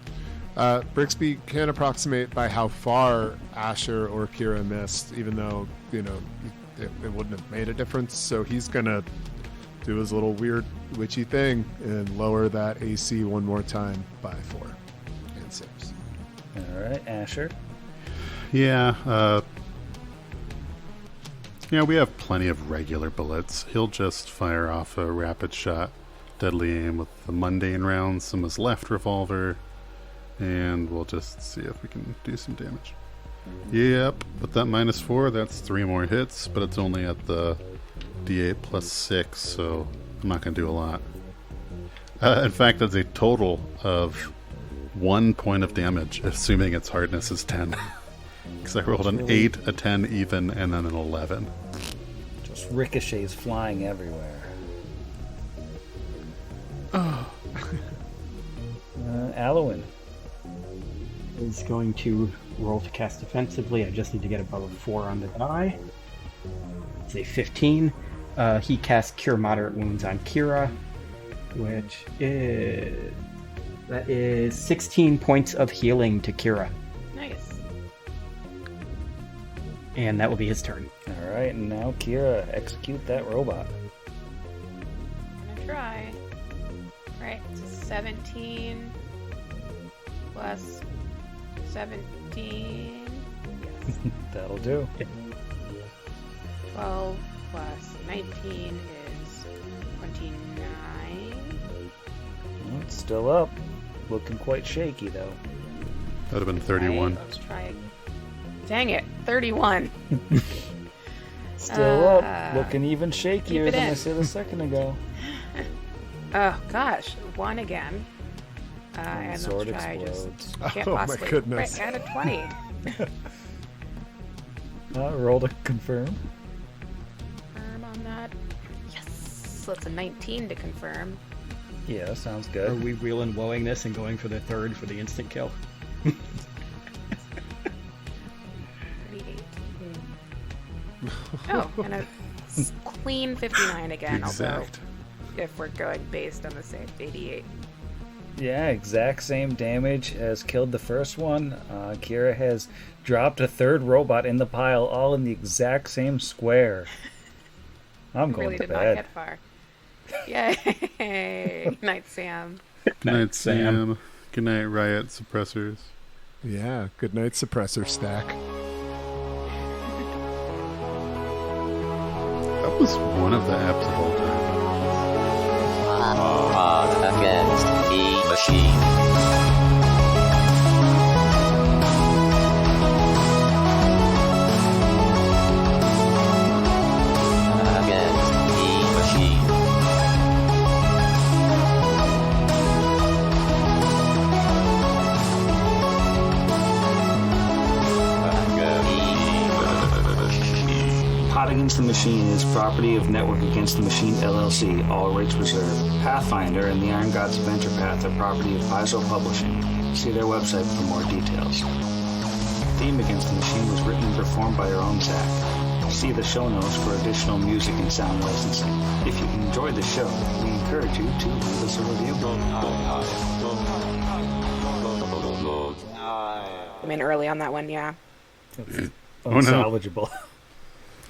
Brixby can approximate by how far Asher or Kira missed, even though, it wouldn't have made a difference. So he's going to do his little weird witchy thing and lower that AC one more time by 4 and 6. All right, Asher. Yeah, we have plenty of regular bullets. He'll just fire off a rapid shot, deadly aim with the mundane rounds from his left revolver, and we'll just see if we can do some damage. Yep, with that -4, that's 3 more hits, but it's only at the D8 plus 6, so I'm not going to do a lot. In fact, that's a total of 1 point of damage, assuming its hardness is 10. Because I rolled an 8, a 10 even, and then an 11. Just ricochets flying everywhere. Alwyn. Is going to roll to cast defensively. I just need to get above a 4 on the die. It's a 15. He casts Cure Moderate Wounds on Kira, which is... That is 16 points of healing to Kira. Nice. And that will be his turn. Alright, and now Kira, execute that robot. I'm gonna try. Right, so 17 plus 17. Yes. That'll do. 12 plus 19 is 29. Well, it's still up. Looking quite shaky, though. That would have been 31. Right, let's try it. Dang it, 31. Still up. Looking even shakier it than I in. said a second ago. Oh gosh, 1 again. And let's Sword try explodes. can't Oh, my possibly. goodness. Right, add a 20. Roll to confirm. Confirm on that. Yes, so it's a 19 to confirm. Yeah, sounds Are good. we wheeling woeing this and going for the third for the instant kill? 38. Oh, and a clean 59 again. Exact. Although, if we're going based on the same 88. Yeah, exact same damage as killed the first one. Kira has dropped a third robot in the pile, all in the exact same square. I'm going Really to did not bed. get far. Yay! Night, Sam. Good night, Sam. Good night, Riot Suppressors. Yeah, good night, suppressor stack. That was one of the apps of all time. Against the machine. Against the machine. Pot Against the Machine is property of Network Against the Machine LLC, all rights reserved. Pathfinder and the Iron Gods Adventure Path are property of Paizo Publishing. See their website for more details. Theme Against the Machine was written and performed by our own Zach. See the show notes for additional music and sound licensing. If you enjoyed the show, we encourage you to leave us a review. I'm in early on that one, yeah. It's Oh, no. unsalvageable.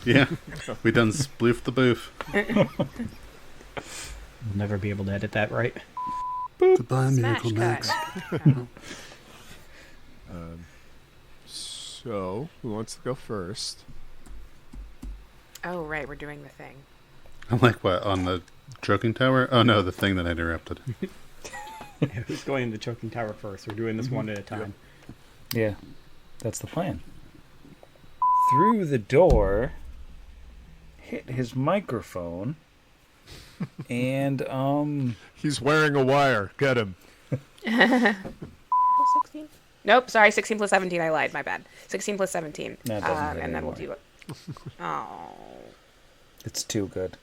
Yeah, we done sploofed the booth. We'll never be able to edit that right. Goodbye, Smash Miracle Max. cut. So, who wants to go first? Oh, right, we're doing the thing. I'm like, what, on the choking tower? Oh, no, the thing that I interrupted. Who's going in the choking tower first? We're doing this one at a time. Yeah, that's the plan. Through the door, hit his microphone, and He's wearing a wire. Get him. 16? Nope, sorry, 16 plus 17, I lied, my bad. 16 plus 17. That doesn't hurt and then we'll anymore. do it. Oh. it's too good.